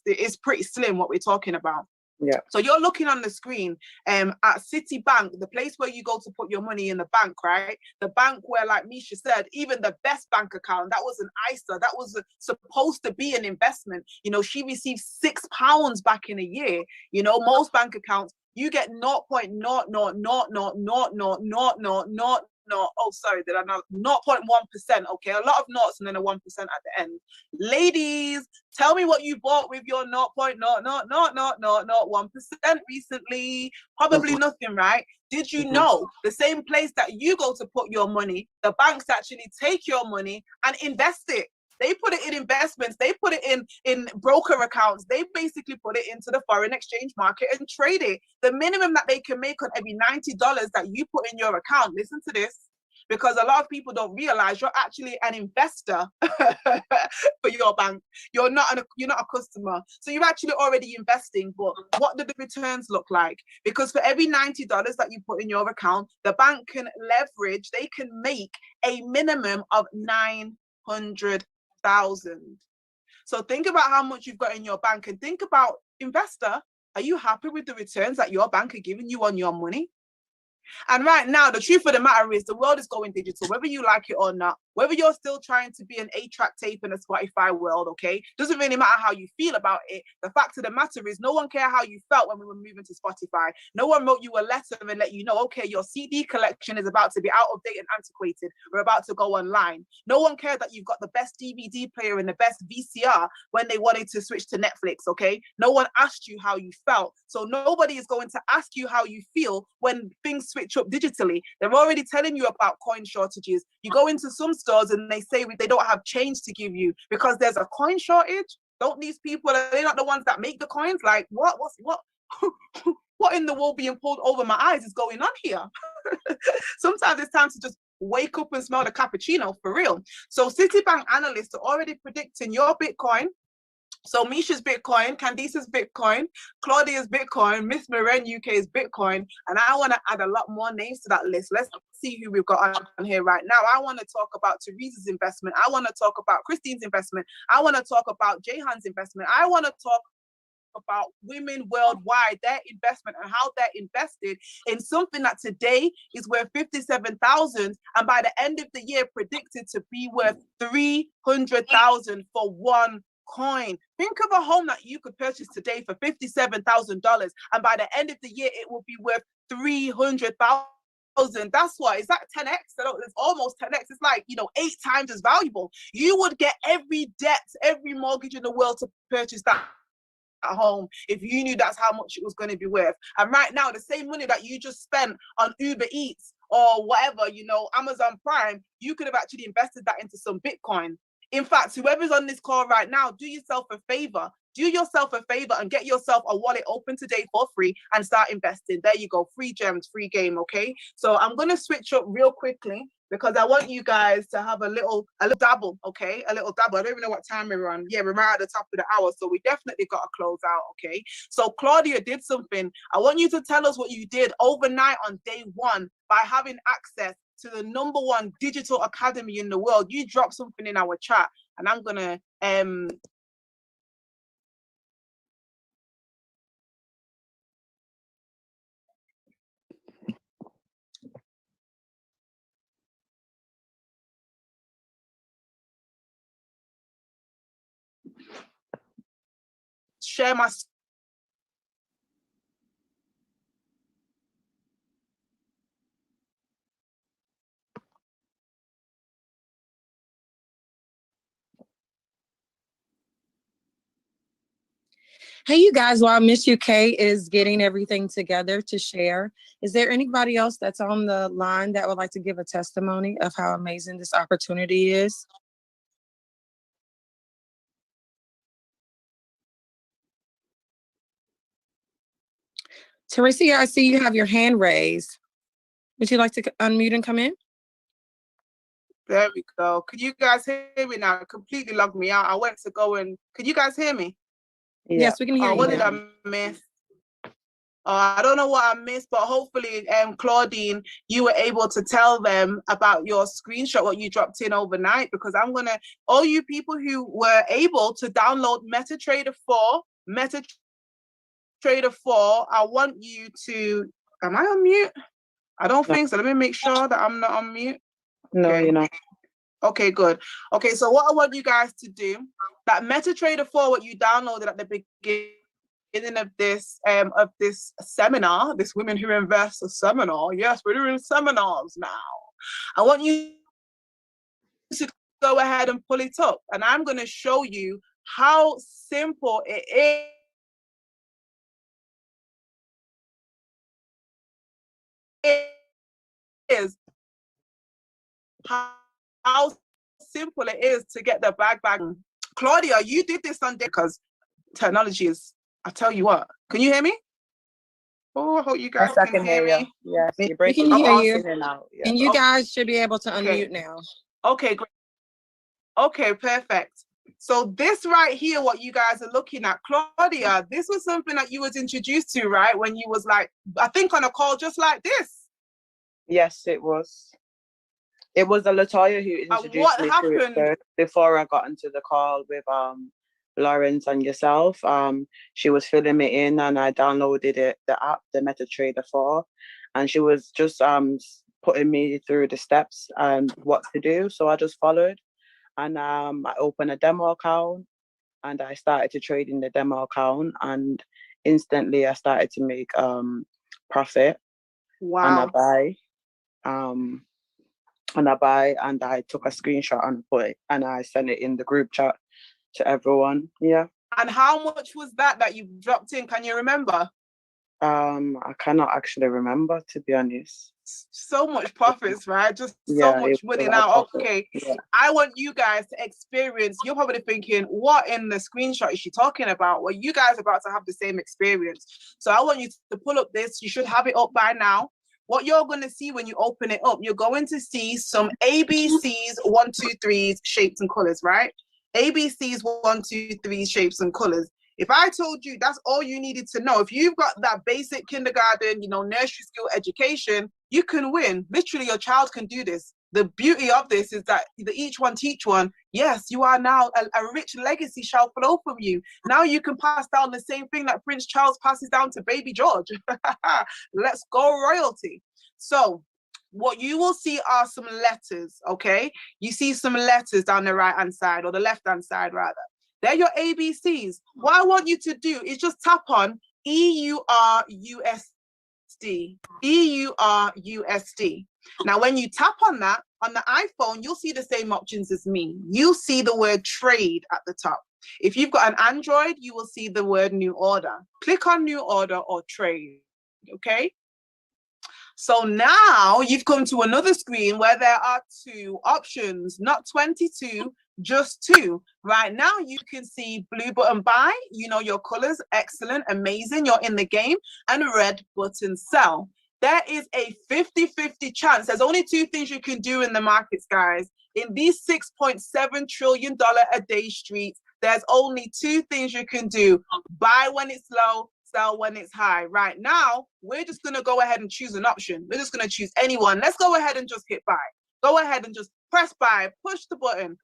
slim what we're talking about. Yeah. So you're looking on the screen at Citibank, the place where you go to put your money in the bank, right? The bank where, like Misha said, even the best bank account, that was an ISA, that was supposed to be an investment. You know, she received £6 back in a year. You know, most bank accounts, you get 0.1%, okay, a lot of noughts and then a 1% at the end. Ladies, tell me what you bought with your 0.00001% recently. Probably nothing, right? Did you know the same place that you go to put your money, the banks actually take your money and invest it? They put it in investments. They put it in broker accounts. They basically put it into the foreign exchange market and trade it. The minimum that they can make on every $90 that you put in your account, listen to this, because a lot of people don't realize you're actually an investor for your bank. You're not a customer. So you're actually already investing, but what do the returns look like? Because for every $90 that you put in your account, the bank can leverage, they can make a minimum of 900,000. So think about how much you've got in your bank and think about, investor, are you happy with the returns that your bank are giving you on your money? And right now, the truth of the matter is the world is going digital, whether you like it or not. whether you're still trying to be an 8-track tape in a Spotify world, okay? Doesn't really matter how you feel about it. The fact of the matter is no one cared how you felt when we were moving to Spotify. No one wrote you a letter and let you know, okay, your CD collection is about to be out of date and antiquated. We're about to go online. No one cared that you've got the best DVD player and the best VCR when they wanted to switch to Netflix, okay? No one asked you how you felt. So nobody is going to ask you how you feel when things switch up digitally. They're already telling you about coin shortages. You go into some stores and they say they don't have change to give you because there's a coin shortage. Don't these people, are they not the ones that make the coins? Like what what in the world being pulled over my eyes is going on here? Sometimes it's time to just wake up and smell the cappuccino for real. So Citibank analysts are already predicting your Bitcoin. So Misha's Bitcoin, Candice's Bitcoin, Claudia's Bitcoin, Miss Maren UK's Bitcoin, and I want to add a lot more names to that list. Let's see who we've got on here right now. I want to talk about Teresa's investment. I want to talk about Christine's investment. I want to talk about Jahan's investment. I want to talk about women worldwide, their investment and how they're invested in something that today is worth 57,000 and by the end of the year predicted to be worth 300,000 for one coin. Think of a home that you could purchase today for $57,000 and by the end of the year it will be worth 300,000. That's what, is that 10x? It's almost 10x. It's like, 8 times as valuable. You would get every debt, every mortgage in the world to purchase that at home if you knew that's how much it was going to be worth. And right now, the same money that you just spent on Uber Eats or whatever, Amazon Prime, you could have actually invested that into some Bitcoin. In fact, whoever's on this call right now, do yourself a favor. Do yourself a favor and get yourself a wallet open today for free and start investing. There you go. Free gems, free game, okay? So I'm going to switch up real quickly because I want you guys to have a little dabble, okay? A little dabble. I don't even know what time we're on. Yeah, we're right at the top of the hour, so we definitely got to close out, okay? So Claudia did something. I want you to tell us what you did overnight on day 1 by having access to the #1 digital academy in the world. You dropped something in our chat, and I'm going to share my Hey, you guys, while Miss UK is getting everything together to share, is there anybody else that's on the line that would like to give a testimony of how amazing this opportunity is? Teresa, I see you have your hand raised. Would you like to unmute and come in? There we go. Could you guys hear me now? It completely logged me out. I went to go and could you guys hear me? Yeah. Yes, we can hear you. What did I miss? I don't know what I missed, but hopefully, Claudine, you were able to tell them about your screenshot, what you dropped in overnight, because all you people who were able to download MetaTrader 4, I want you to, am I on mute? I don't think so. Let me make sure that I'm not on mute. No, you're not. Okay, good. Okay, so what I want you guys to do, that MetaTrader 4, what you downloaded at the beginning of this seminar, this Women Who Invest seminar. Yes, we're doing seminars now. I want you to go ahead and pull it up, and I'm going to show you how simple it is. How simple it is to get the bag. Claudia, you did this on day because technology is, I tell you what, can you hear me? Oh, I hope you guys can hear me. Yes, you're we can hear you. Yeah. And you guys should be able to unmute now. Okay, great. Okay, perfect. So this right here, what you guys are looking at, Claudia, this was something that you was introduced to, right? When you was like, I think on a call just like this. Yes, it was. It was Latoya who introduced me to it first, before I got into the call with Lawrence and yourself. She was filling me in and I downloaded it, the app, the MetaTrader 4, and she was just putting me through the steps and what to do. So I just followed, and I opened a demo account, and I started to trade in the demo account, and instantly I started to make profit. Wow. And I buy, and I took a screenshot and put it, and I sent it in the group chat to everyone. Yeah. And how much was that you dropped in? Can you remember? I cannot actually remember, to be honest. So much profits, right? Just so Yeah, much money. Now, okay, yeah. I want you guys to experience. You're probably thinking, what in the screenshot is she talking about? Well, you guys are about to have the same experience. So I want you to pull up this. You should have it up by now. What you're going to see when you open it up, you're going to see some ABCs, 1, 2, 3s, shapes and colors, right? ABCs, 1, 2, 3 shapes and colors. If I told you that's all you needed to know, if you've got that basic kindergarten, nursery school education, you can win. Literally, your child can do this. The beauty of this is that the each one teach one. Yes, you are now, a rich legacy shall flow from you. Now you can pass down the same thing that Prince Charles passes down to baby George. Let's go royalty. So what you will see are some letters, okay? You see some letters down the right-hand side, or the left-hand side rather. They're your ABCs. What I want you to do is just tap on EURUSD. EURUSD. Now, when you tap on that, on the iPhone, you'll see the same options as me. You'll see the word trade at the top. If you've got an Android, you will see the word new order. Click on new order or trade, okay? So now you've come to another screen where there are 2 options, not 22, just 2. Right now you can see blue button buy, your colors, excellent, amazing, you're in the game, and red button sell. There is a 50-50 chance. There's only 2 things you can do in the markets, guys. In these $6.7 trillion a day streets, there's only 2 things you can do. Buy when it's low, sell when it's high. Right now, we're just going to go ahead and choose an option. We're just going to choose anyone. Let's go ahead and just hit buy. Go ahead and just press buy, push the button,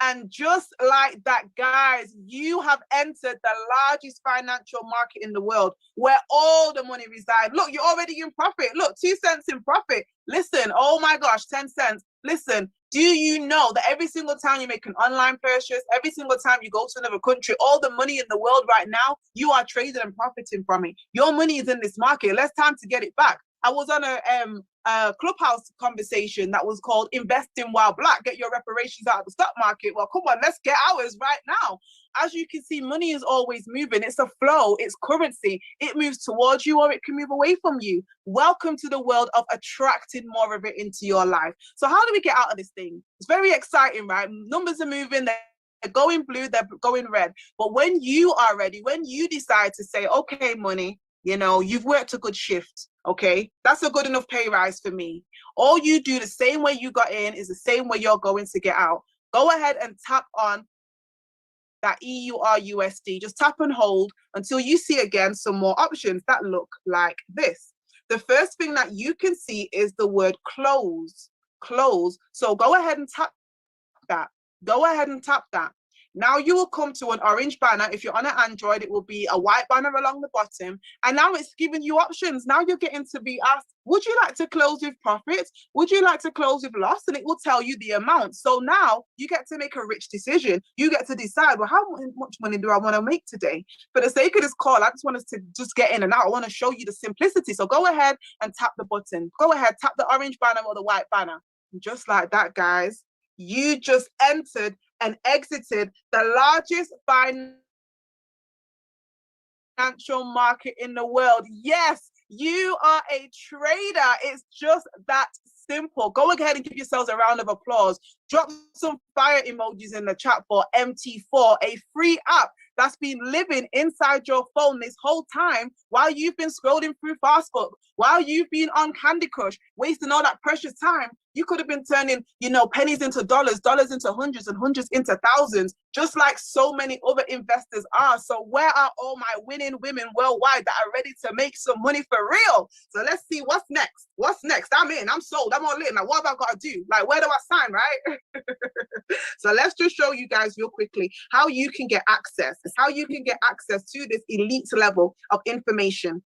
and just like that, guys, you have entered the largest financial market in the world where all the money resides. Look, you're already in profit. Look, 2 cents in profit. Listen, oh my gosh, 10 cents. Listen, do you know that every single time you make an online purchase, every single time you go to another country, all the money in the world right now, you are trading and profiting from it. Your money is in this market. Let's time to get it back. I was on a Clubhouse conversation that was called Investing While Black, get your reparations out of the stock market. Well, come on, let's get ours right now. As you can see, money is always moving. It's a flow, it's currency. It moves towards you or it can move away from you. Welcome to the world of attracting more of it into your life. So how do we get out of this thing? It's very exciting, right? Numbers are moving, they're going blue, they're going red. But when you are ready, when you decide to say, okay, money, you've worked a good shift, okay? That's a good enough pay rise for me. All you do the same way you got in is the same way you're going to get out. Go ahead and tap on that EURUSD. Just tap and hold until you see again some more options that look like this. The first thing that you can see is the word close. Close. So go ahead and tap that. Go ahead and tap that. Now you will come to an orange banner. If you're on an Android, it will be a white banner along the bottom. And now it's giving you options. Now you're getting to be asked, would you like to close with profits? Would you like to close with loss? And it will tell you the amount. So now you get to make a rich decision. You get to decide, well, how much money do I want to make today? For the sake of this call, I just want us to just get in and out. I want to show you the simplicity. So go ahead and tap the button. Go ahead, tap the orange banner or the white banner. And just like that, guys, you just entered and exited the largest financial market in the world. Yes, you are a trader. It's just that simple. Go ahead and give yourselves a round of applause. Drop some fire emojis in the chat for MT4, a free app that's been living inside your phone this whole time while you've been scrolling through Facebook, while you've been on Candy Crush, wasting all that precious time. You could have been turning, pennies into dollars, dollars into hundreds, and hundreds into thousands, just like so many other investors are. So where are all my winning women worldwide that are ready to make some money for real? So let's see what's next. What's next? I'm in. I'm sold. I'm all in. Like, what have I got to do? Like, where do I sign, right? So let's just show you guys real quickly how you can get access to this elite level of information.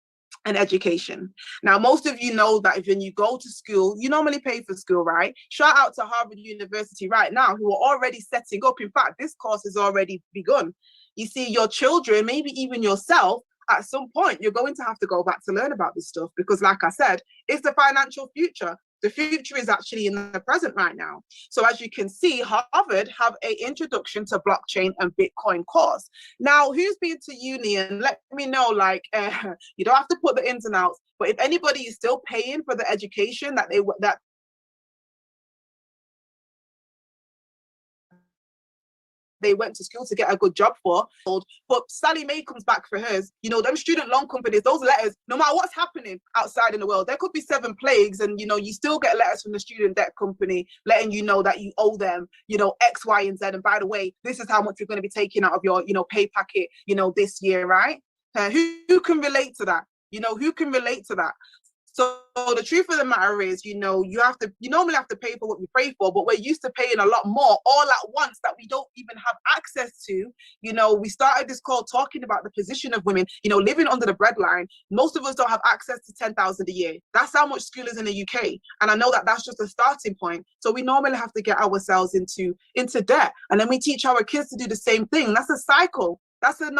and education. Now, most of you know that if when you go to school, you normally pay for school, right? Shout out to Harvard University right now, who are already setting up. In fact, this course has already begun. You see, your children, maybe even yourself, at some point, you're going to have to go back to learn about this stuff because, like I said, it's the financial future. The future is actually in the present right now. So as you can see, Harvard have an introduction to blockchain and Bitcoin course. Now, who's been to uni? And let me know, like, you don't have to put the ins and outs, but if anybody is still paying for the education that they went to school to get a good job for. But Sally Mae comes back for hers. You know, them student loan companies, those letters, no matter what's happening outside in the world, there could be 7 plagues and, you know, you still get letters from the student debt company letting you know that you owe them, you know, X, Y, and Z. And by the way, this is how much you're going to be taking out of your, you know, pay packet, you know, this year, right? Who can relate to that? You know, who can relate to that? So the truth of the matter is, you know, you normally have to pay for what you pray for, but we're used to paying a lot more all at once that we don't even have access to. You know, we started this call talking about the position of women, you know, living under the breadline. Most of us don't have access to 10,000 a year. That's how much school is in the UK. And I know that that's just a starting point. So we normally have to get ourselves into debt. And then we teach our kids to do the same thing. That's a cycle. That's a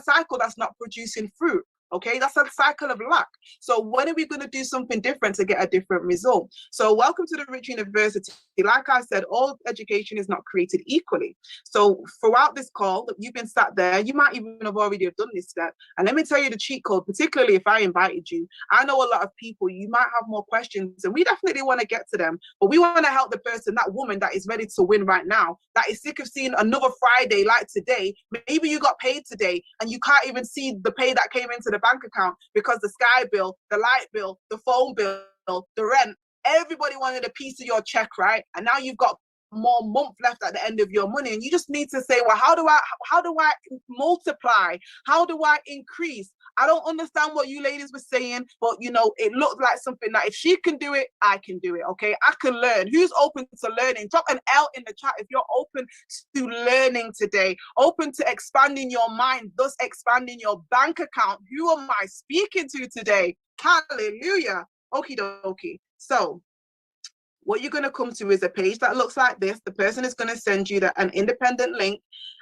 cycle that's not producing fruit. Okay, that's a cycle of luck. So when are we going to do something different to get a different result? So welcome to the Rich University. Like I said, all education is not created equally. So throughout this call, you've been sat there, you might even have already done this step. And let me tell you the cheat code, particularly if I invited you. I know a lot of people, you might have more questions and we definitely want to get to them, but we want to help the person, that woman that is ready to win right now, that is sick of seeing another Friday like today. Maybe you got paid today and you can't even see the pay that came into the bank account because the sky bill, the light bill, the phone bill, the rent, everybody wanted a piece of your check, right? And now you've got more month left at the end of your money and you just need to say, well, how do I multiply? How do I increase? I don't understand what you ladies were saying, but you know, it looked like something that if she can do it, I can do it. Okay, I can learn. Who's open to learning? Drop an L in the chat if you're open to learning today, open to expanding your mind, thus expanding your bank account. Who am I speaking to today? Hallelujah. Okie dokie. So what you're going to come to is a page that looks like this. The person is going to send you an independent link.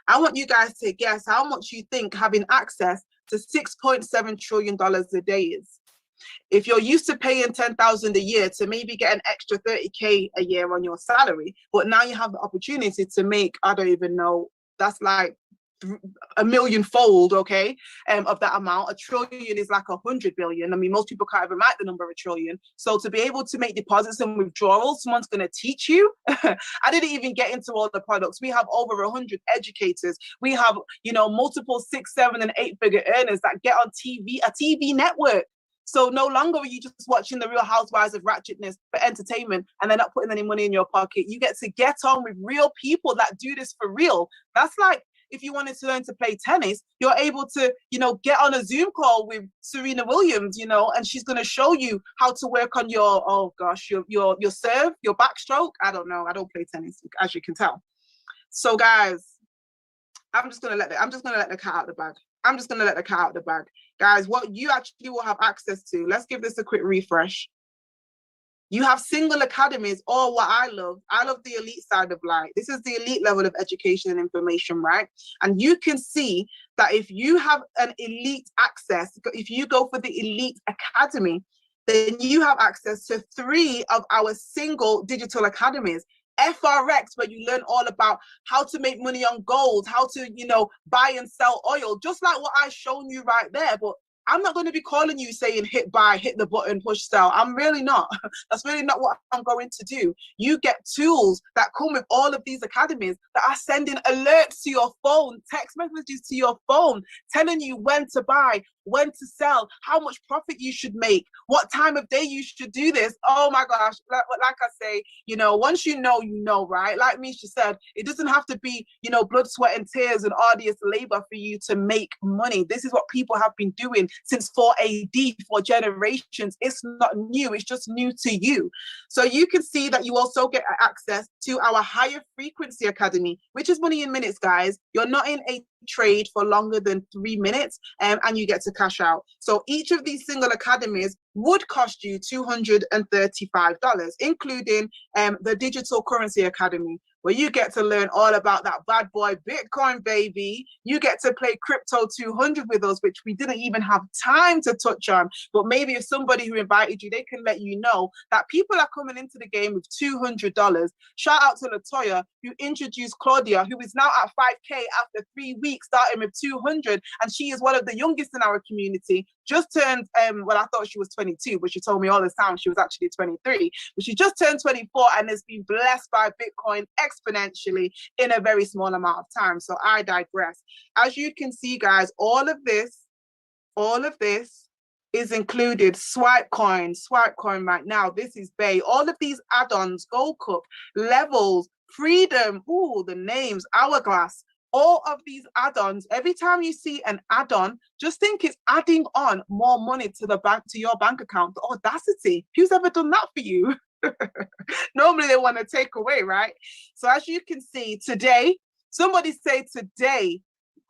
I want you guys to guess how much you think having access to $6.7 trillion a day is. If you're used to paying 10,000 a year to maybe get an extra 30K a year on your salary, but now you have the opportunity to make, I don't even know, that's like a million-fold, okay, of that amount. $1 trillion is like 100 billion. I mean, most people can't even write the number $1 trillion. So to be able to make deposits and withdrawals, someone's going to teach you. I didn't even get into all the products. We have over 100 educators. We have, you know, multiple 6, 7, and 8-figure earners that get on TV, a TV network. So no longer are you just watching the Real Housewives of Ratchetness for entertainment and they're not putting any money in your pocket. You get to get on with real people that do this for real. That's like, if you wanted to learn to play tennis, you're able to, you know, get on a Zoom call with Serena Williams, you know, and she's going to show you how to work on your, oh gosh, your serve, your backstroke. I don't know. I don't play tennis, as you can tell. So guys, I'm just going to let the cat out of the bag. I'm just going to let the cat out of the bag. Guys, what you actually will have access to, let's give this a quick refresh. You have single academies, or what I love the elite side of life. This is the elite level of education and information, right? And you can see that if you have an elite access, if you go for the elite academy, then you have access to 3 of our single digital academies. FRX, where you learn all about how to make money on gold, how to, you know, buy and sell oil, just like what I've shown you right there. But I'm not going to be calling you saying hit buy, hit the button, push sell. I'm really not. That's really not what I'm going to do. You get tools that come with all of these academies that are sending alerts to your phone, text messages to your phone, telling you when to buy, when to sell, how much profit you should make, what time of day you should do this. Oh my gosh, like I say, you know, once you know, right? Like Misha said, it doesn't have to be, you know, blood, sweat and tears and arduous labor for you to make money. This is what people have been doing since 4 AD for generations. It's not new, it's just new to you. So you can see that you also get access to our higher frequency academy, which is money in minutes, guys. You're not in a trade for longer than 3 minutes, and you get to cash out. So each of these single academies would cost you $235, including the Digital Currency Academy, where you get to learn all about that bad boy Bitcoin, baby. You get to play Crypto 200 with us, which we didn't even have time to touch on. But maybe if somebody who invited you, they can let you know that people are coming into the game with $200. Shout out to Latoya, who introduced Claudia, who is now at 5K after 3 weeks, starting with 200. And she is one of the youngest in our community. Just turned, well, I thought she was 22, but she told me all this time she was actually 23. But she just turned 24 and has been blessed by Bitcoin exponentially in a very small amount of time. So I digress. As you can see, guys, all of this is included. Swipe coin right now. This is Bay. All of these add-ons, Gold Cup, Levels, Freedom, ooh, the names, Hourglass, all of these add-ons. Every time you see an add-on, just think it's adding on more money to the bank, to your bank account. The audacity. Who's ever done that for you? Normally they want to take away, right? So as you can see today, somebody say today,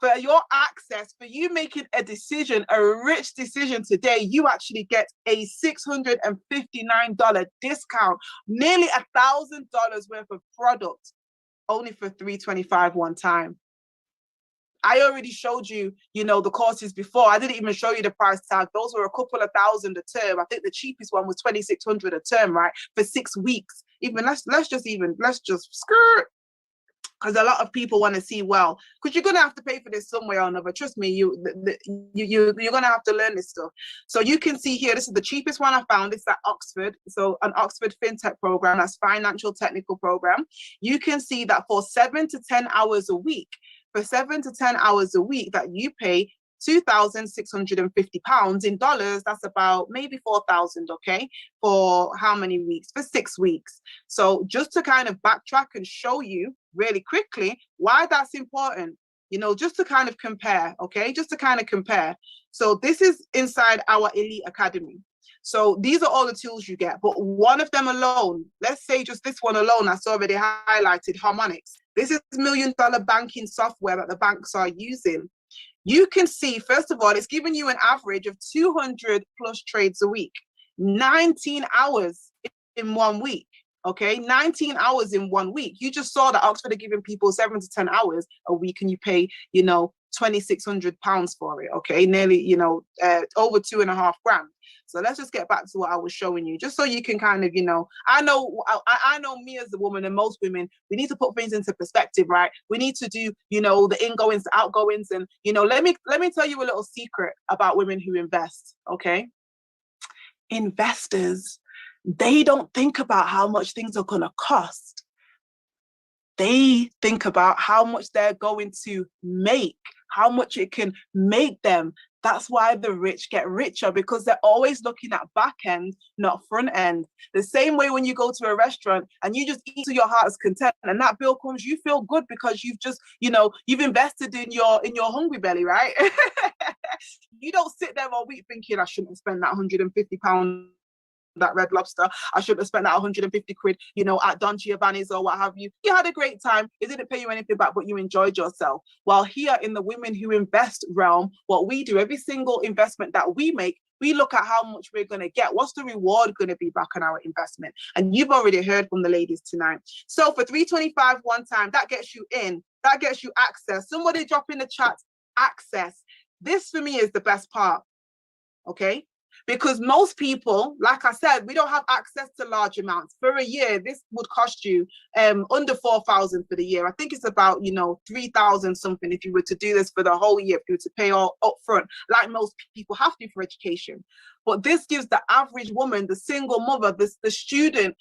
for your access, for you making a decision, a rich decision today, you actually get a $659 discount, nearly $1,000 worth of product, only for $325 one time. I already showed you, the courses before. I didn't even show you the price tag. Those were a couple of thousand a term. I think the cheapest one was $2,600 a term, right? For 6 weeks. Even let's just skirt. Because a lot of people want to see, well, because you're going to have to pay for this some way or another. Trust me, you're going to have to learn this stuff. So you can see here, this is the cheapest one I found. It's at Oxford. So an Oxford FinTech program, that's financial technical program. You can see that for 7 to 10 hours a week, that you pay £2,650 in dollars. That's about maybe 4,000, okay? For how many weeks? For 6 weeks. So just to kind of backtrack and show you really quickly why that's important, just to kind of compare, okay? Just to kind of compare. So this is inside our Elite Academy. So these are all the tools you get, but one of them alone, let's say just this one alone, that's already highlighted, Harmonics. This is $1 million banking software that the banks are using. You can see, first of all, it's giving you an average of 200 plus trades a week, 19 hours in 1 week, okay? 19 hours in 1 week. You just saw that Oxford are giving people 7 to 10 hours a week and you pay, £2,600 for it, okay? Nearly, over $2.5 grand. So let's just get back to what I was showing you, just so you can kind of, I know me as a woman and most women, we need to put things into perspective, right? We need to do, the ingoings, the outgoings, and, let me tell you a little secret about women who invest, okay? Investors, they don't think about how much things are going to cost. They think about how much they're going to make, how much it can make them. That's why the rich get richer, because they're always looking at back end, not front end. The same way when you go to a restaurant and you just eat to your heart's content and that bill comes, you feel good because you've just, you've invested in your hungry belly, right? You don't sit there all week thinking, I shouldn't have spent that £150, that Red Lobster. I should have spent that 150 quid, at Don Giovanni's or what have you. You had a great time. It didn't pay you anything back, but you enjoyed yourself. While here in the Women Who Invest realm, what we do, every single investment that we make, we look at how much we're going to get. What's the reward going to be back on our investment? And you've already heard from the ladies tonight. So for $325 one time, that gets you in. That gets you access. Somebody drop in the chat, access. This for me is the best part, okay? Because most people, like I said, we don't have access to large amounts. For a year, this would cost you under 4,000 for the year. I think it's about, 3,000 something if you were to do this for the whole year, if you were to pay all up front, like most people have to for education. But this gives the average woman, the single mother, the student,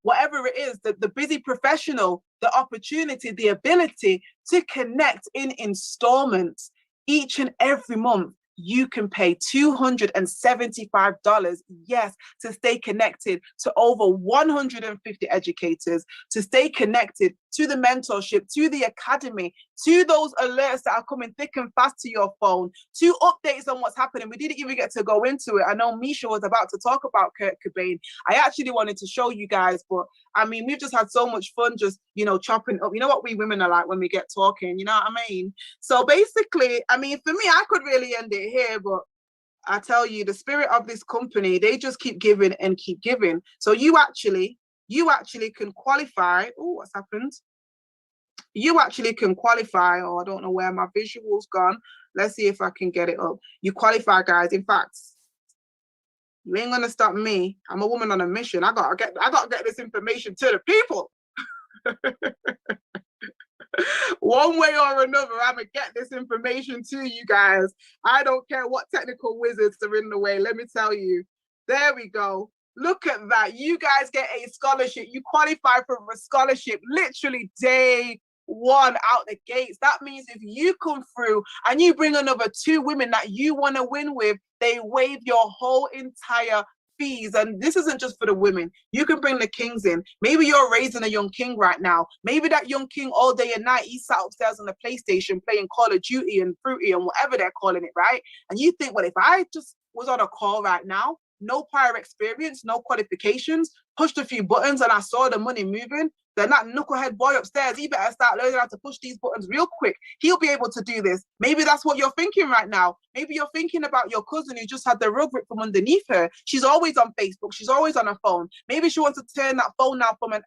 whatever it is, the busy professional, the opportunity, the ability to connect in installments each and every month. You can pay $275, yes, to stay connected to over 150 educators, to stay connected to the mentorship, to the academy, to those alerts that are coming thick and fast to your phone, to updates on what's happening. We didn't even get to go into it. I know Misha was about to talk about Kurt Cobain. I actually wanted to show you guys, but I mean, we've just had so much fun just, you know, chopping up. You know what we women are like when we get talking, you know what I mean? So basically, I mean, for me, I could really end it here, but I tell you, the spirit of this company, they just keep giving and keep giving. So you actually can qualify. Oh, what's happened? You actually can qualify. Oh, I don't know where my visual's gone. Let's see if I can get it up. You qualify, guys. In fact, you ain't gonna stop me. I'm a woman on a mission. I gotta get this information to the people. One way or another, I'm gonna get this information to you guys. I don't care what technical wizards are in the way. Let me tell you. There we go. Look at that. You guys get a scholarship. You qualify for a scholarship literally day one out the gates. That means if you come through and you bring another 2 women that you want to win with, they waive your whole entire fees. And this isn't just for the women. You can bring the kings in. Maybe you're raising a young king right now. Maybe that young king all day and night, he's sat upstairs on the PlayStation playing Call of Duty and Fruity and whatever they're calling it, right? And you think, well, if I just was on a call right now, no prior experience, no qualifications, pushed a few buttons and I saw the money moving, then that knucklehead boy upstairs, he better start learning how to push these buttons real quick. He'll be able to do this. Maybe that's what you're thinking right now. Maybe you're thinking about your cousin who just had the rug ripped from underneath her. She's always on Facebook. She's always on her phone. Maybe she wants to turn that phone now from a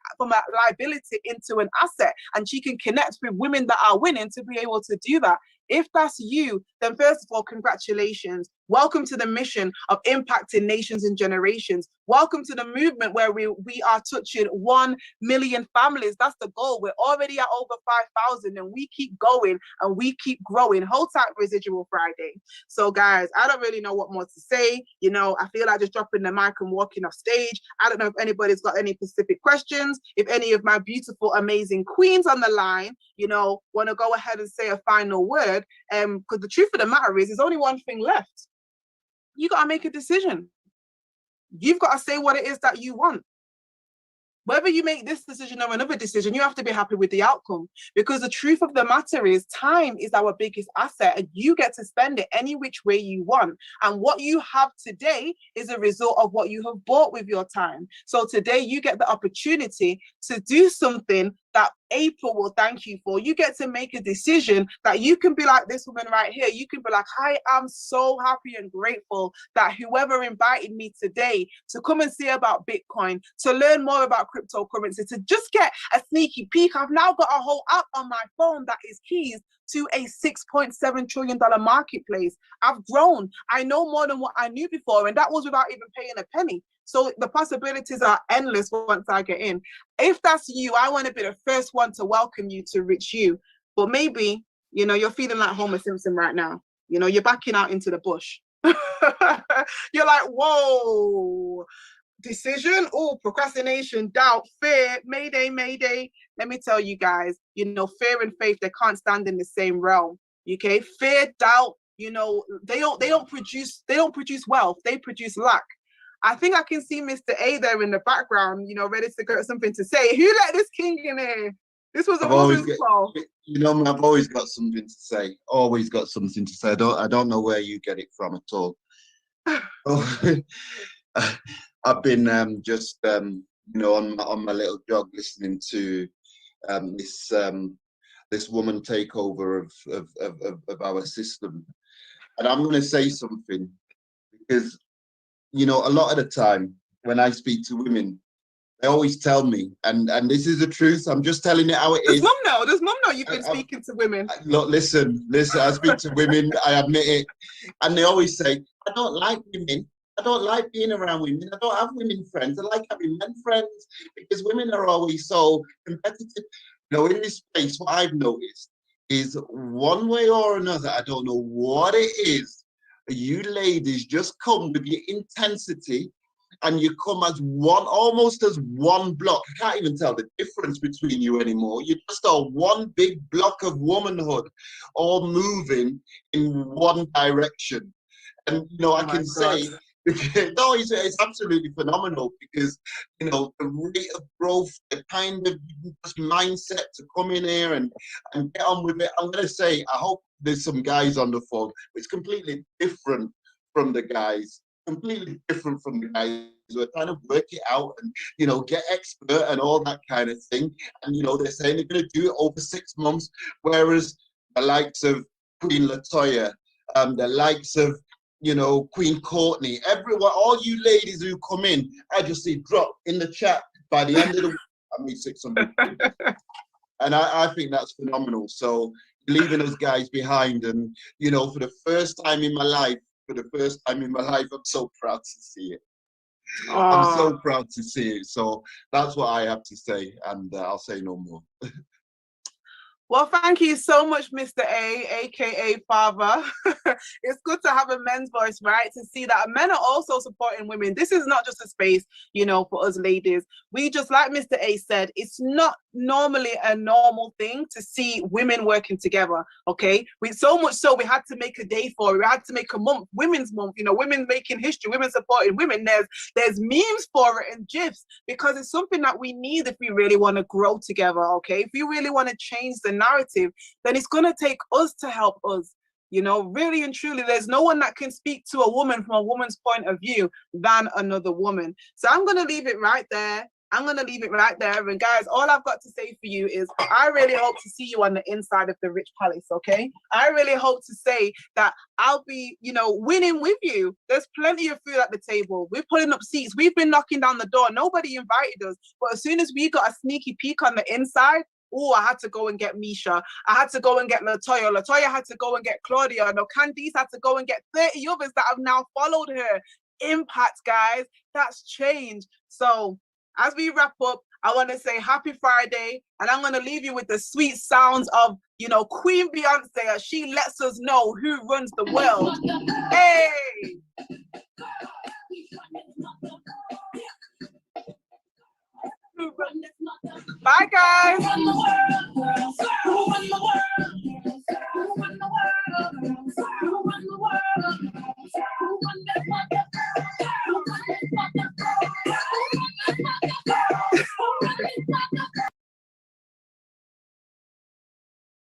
liability into an asset, and she can connect with women that are winning to be able to do that. If that's you, then first of all, congratulations. Welcome to the mission of impacting nations and generations. Welcome to the movement where we are touching 1 million families. That's the goal. We're already at over 5,000 and we keep going and we keep growing. Hold tight, Residual Friday. So guys, I don't really know what more to say. You know, I feel like just dropping the mic and walking off stage. I don't know if anybody's got any specific questions. If any of my beautiful, amazing queens on the line, you know, want to go ahead and say a final word. Because the truth of the matter is, there's only one thing left. You got to make a decision. You've got to say what it is that you want. Whether you make this decision or another decision, you have to be happy with the outcome. Because the truth of the matter is, time is our biggest asset and you get to spend it any which way you want. And what you have today is a result of what you have bought with your time. So today you get the opportunity to do something that April will thank you for. You get to make a decision that you can be like this woman right here. You can be like, I am so happy and grateful that whoever invited me today to come and see about Bitcoin, to learn more about cryptocurrency, to just get a sneaky peek. I've now got a whole app on my phone that is keys to a $6.7 trillion marketplace. I've grown. I know more than what I knew before, and that was without even paying a penny. So the possibilities are endless once I get in. If that's you, I want to be the first one to welcome you to Rich You. But maybe, you know, you're feeling like Homer Simpson right now. You know, you're backing out into the bush. You're like, whoa, decision, oh, procrastination, doubt, fear, mayday, mayday. Let me tell you guys, you know, fear and faith, they can't stand in the same realm. Okay, fear, doubt, you know, they don't produce wealth, they produce lack. I think I can see Mr. A there in the background, you know, ready to get something to say. Who let this king in here? This was a woman's call. You know, I've always got something to say. Always got something to say. I don't know where you get it from at all. I've been just you know, on my little jog listening to this woman takeover of our system, and I'm going to say something because, you know, a lot of the time when I speak to women, they always tell me, and this is the truth, I'm just telling it how it is. Does mum know you've been speaking to women? Look, listen, I speak to women, I admit it, and they always say, I don't like women, I don't like being around women, I don't have women friends, I like having men friends, because women are always so competitive. You know, in this space, what I've noticed is one way or another, I don't know what it is, you ladies just come with your intensity and you come as one, almost as one block. I can't even tell the difference between you anymore. You just are one big block of womanhood, all moving in one direction. And, you know, I can say, No, it's absolutely phenomenal because, you know, the rate of growth, the kind of just mindset to come in here and get on with it. I'm going to say, I hope there's some guys on the phone. It's completely different from the guys, completely different from the guys who are trying to work it out and, you know, get expert and all that kind of thing. And, you know, they're saying they're going to do it over 6 months, whereas the likes of Queen Latoya, the likes of, you know, Queen Courtney, everyone, all you ladies who come in, I just see drop in the chat by the end of the week. I mean, 600. And I think that's phenomenal. So leaving us guys behind, and, you know, for the first time in my life, I'm so proud to see it. I'm so proud to see it. So that's what I have to say, and I'll say no more. Well, thank you so much, Mr. A, aka Father. It's good to have a men's voice, right? To see that men are also supporting women. This is not just a space, you know, for us ladies. We just, like Mr. A said, it's not normally a normal thing to see women working together. Okay, we so much so we had to make a day for it. We had to make a month, Women's Month. You know, women making history, women supporting women. There's memes for it and gifs, because it's something that we need if we really want to grow together. Okay, if you really want to change the narrative, then it's going to take us to help us. You know, really and truly, there's no one that can speak to a woman from a woman's point of view than another woman. So I'm going to leave it right there. And guys, all I've got to say for you is I really hope to see you on the inside of the Rich Palace, okay? I really hope to say that I'll be, you know, winning with you. There's plenty of food at the table. We're putting up seats. We've been knocking down the door. Nobody invited us. But as soon as we got a sneaky peek on the inside, oh, I had to go and get Misha. I had to go and get Latoya. Latoya had to go and get Claudia. No, Candice had to go and get 30 others that have now followed her. Impact, guys. That's change. So as we wrap up, I want to say happy Friday, and I'm going to leave you with the sweet sounds of, you know, Queen Beyonce as she lets us know who runs the world. Hey! Bye, guys.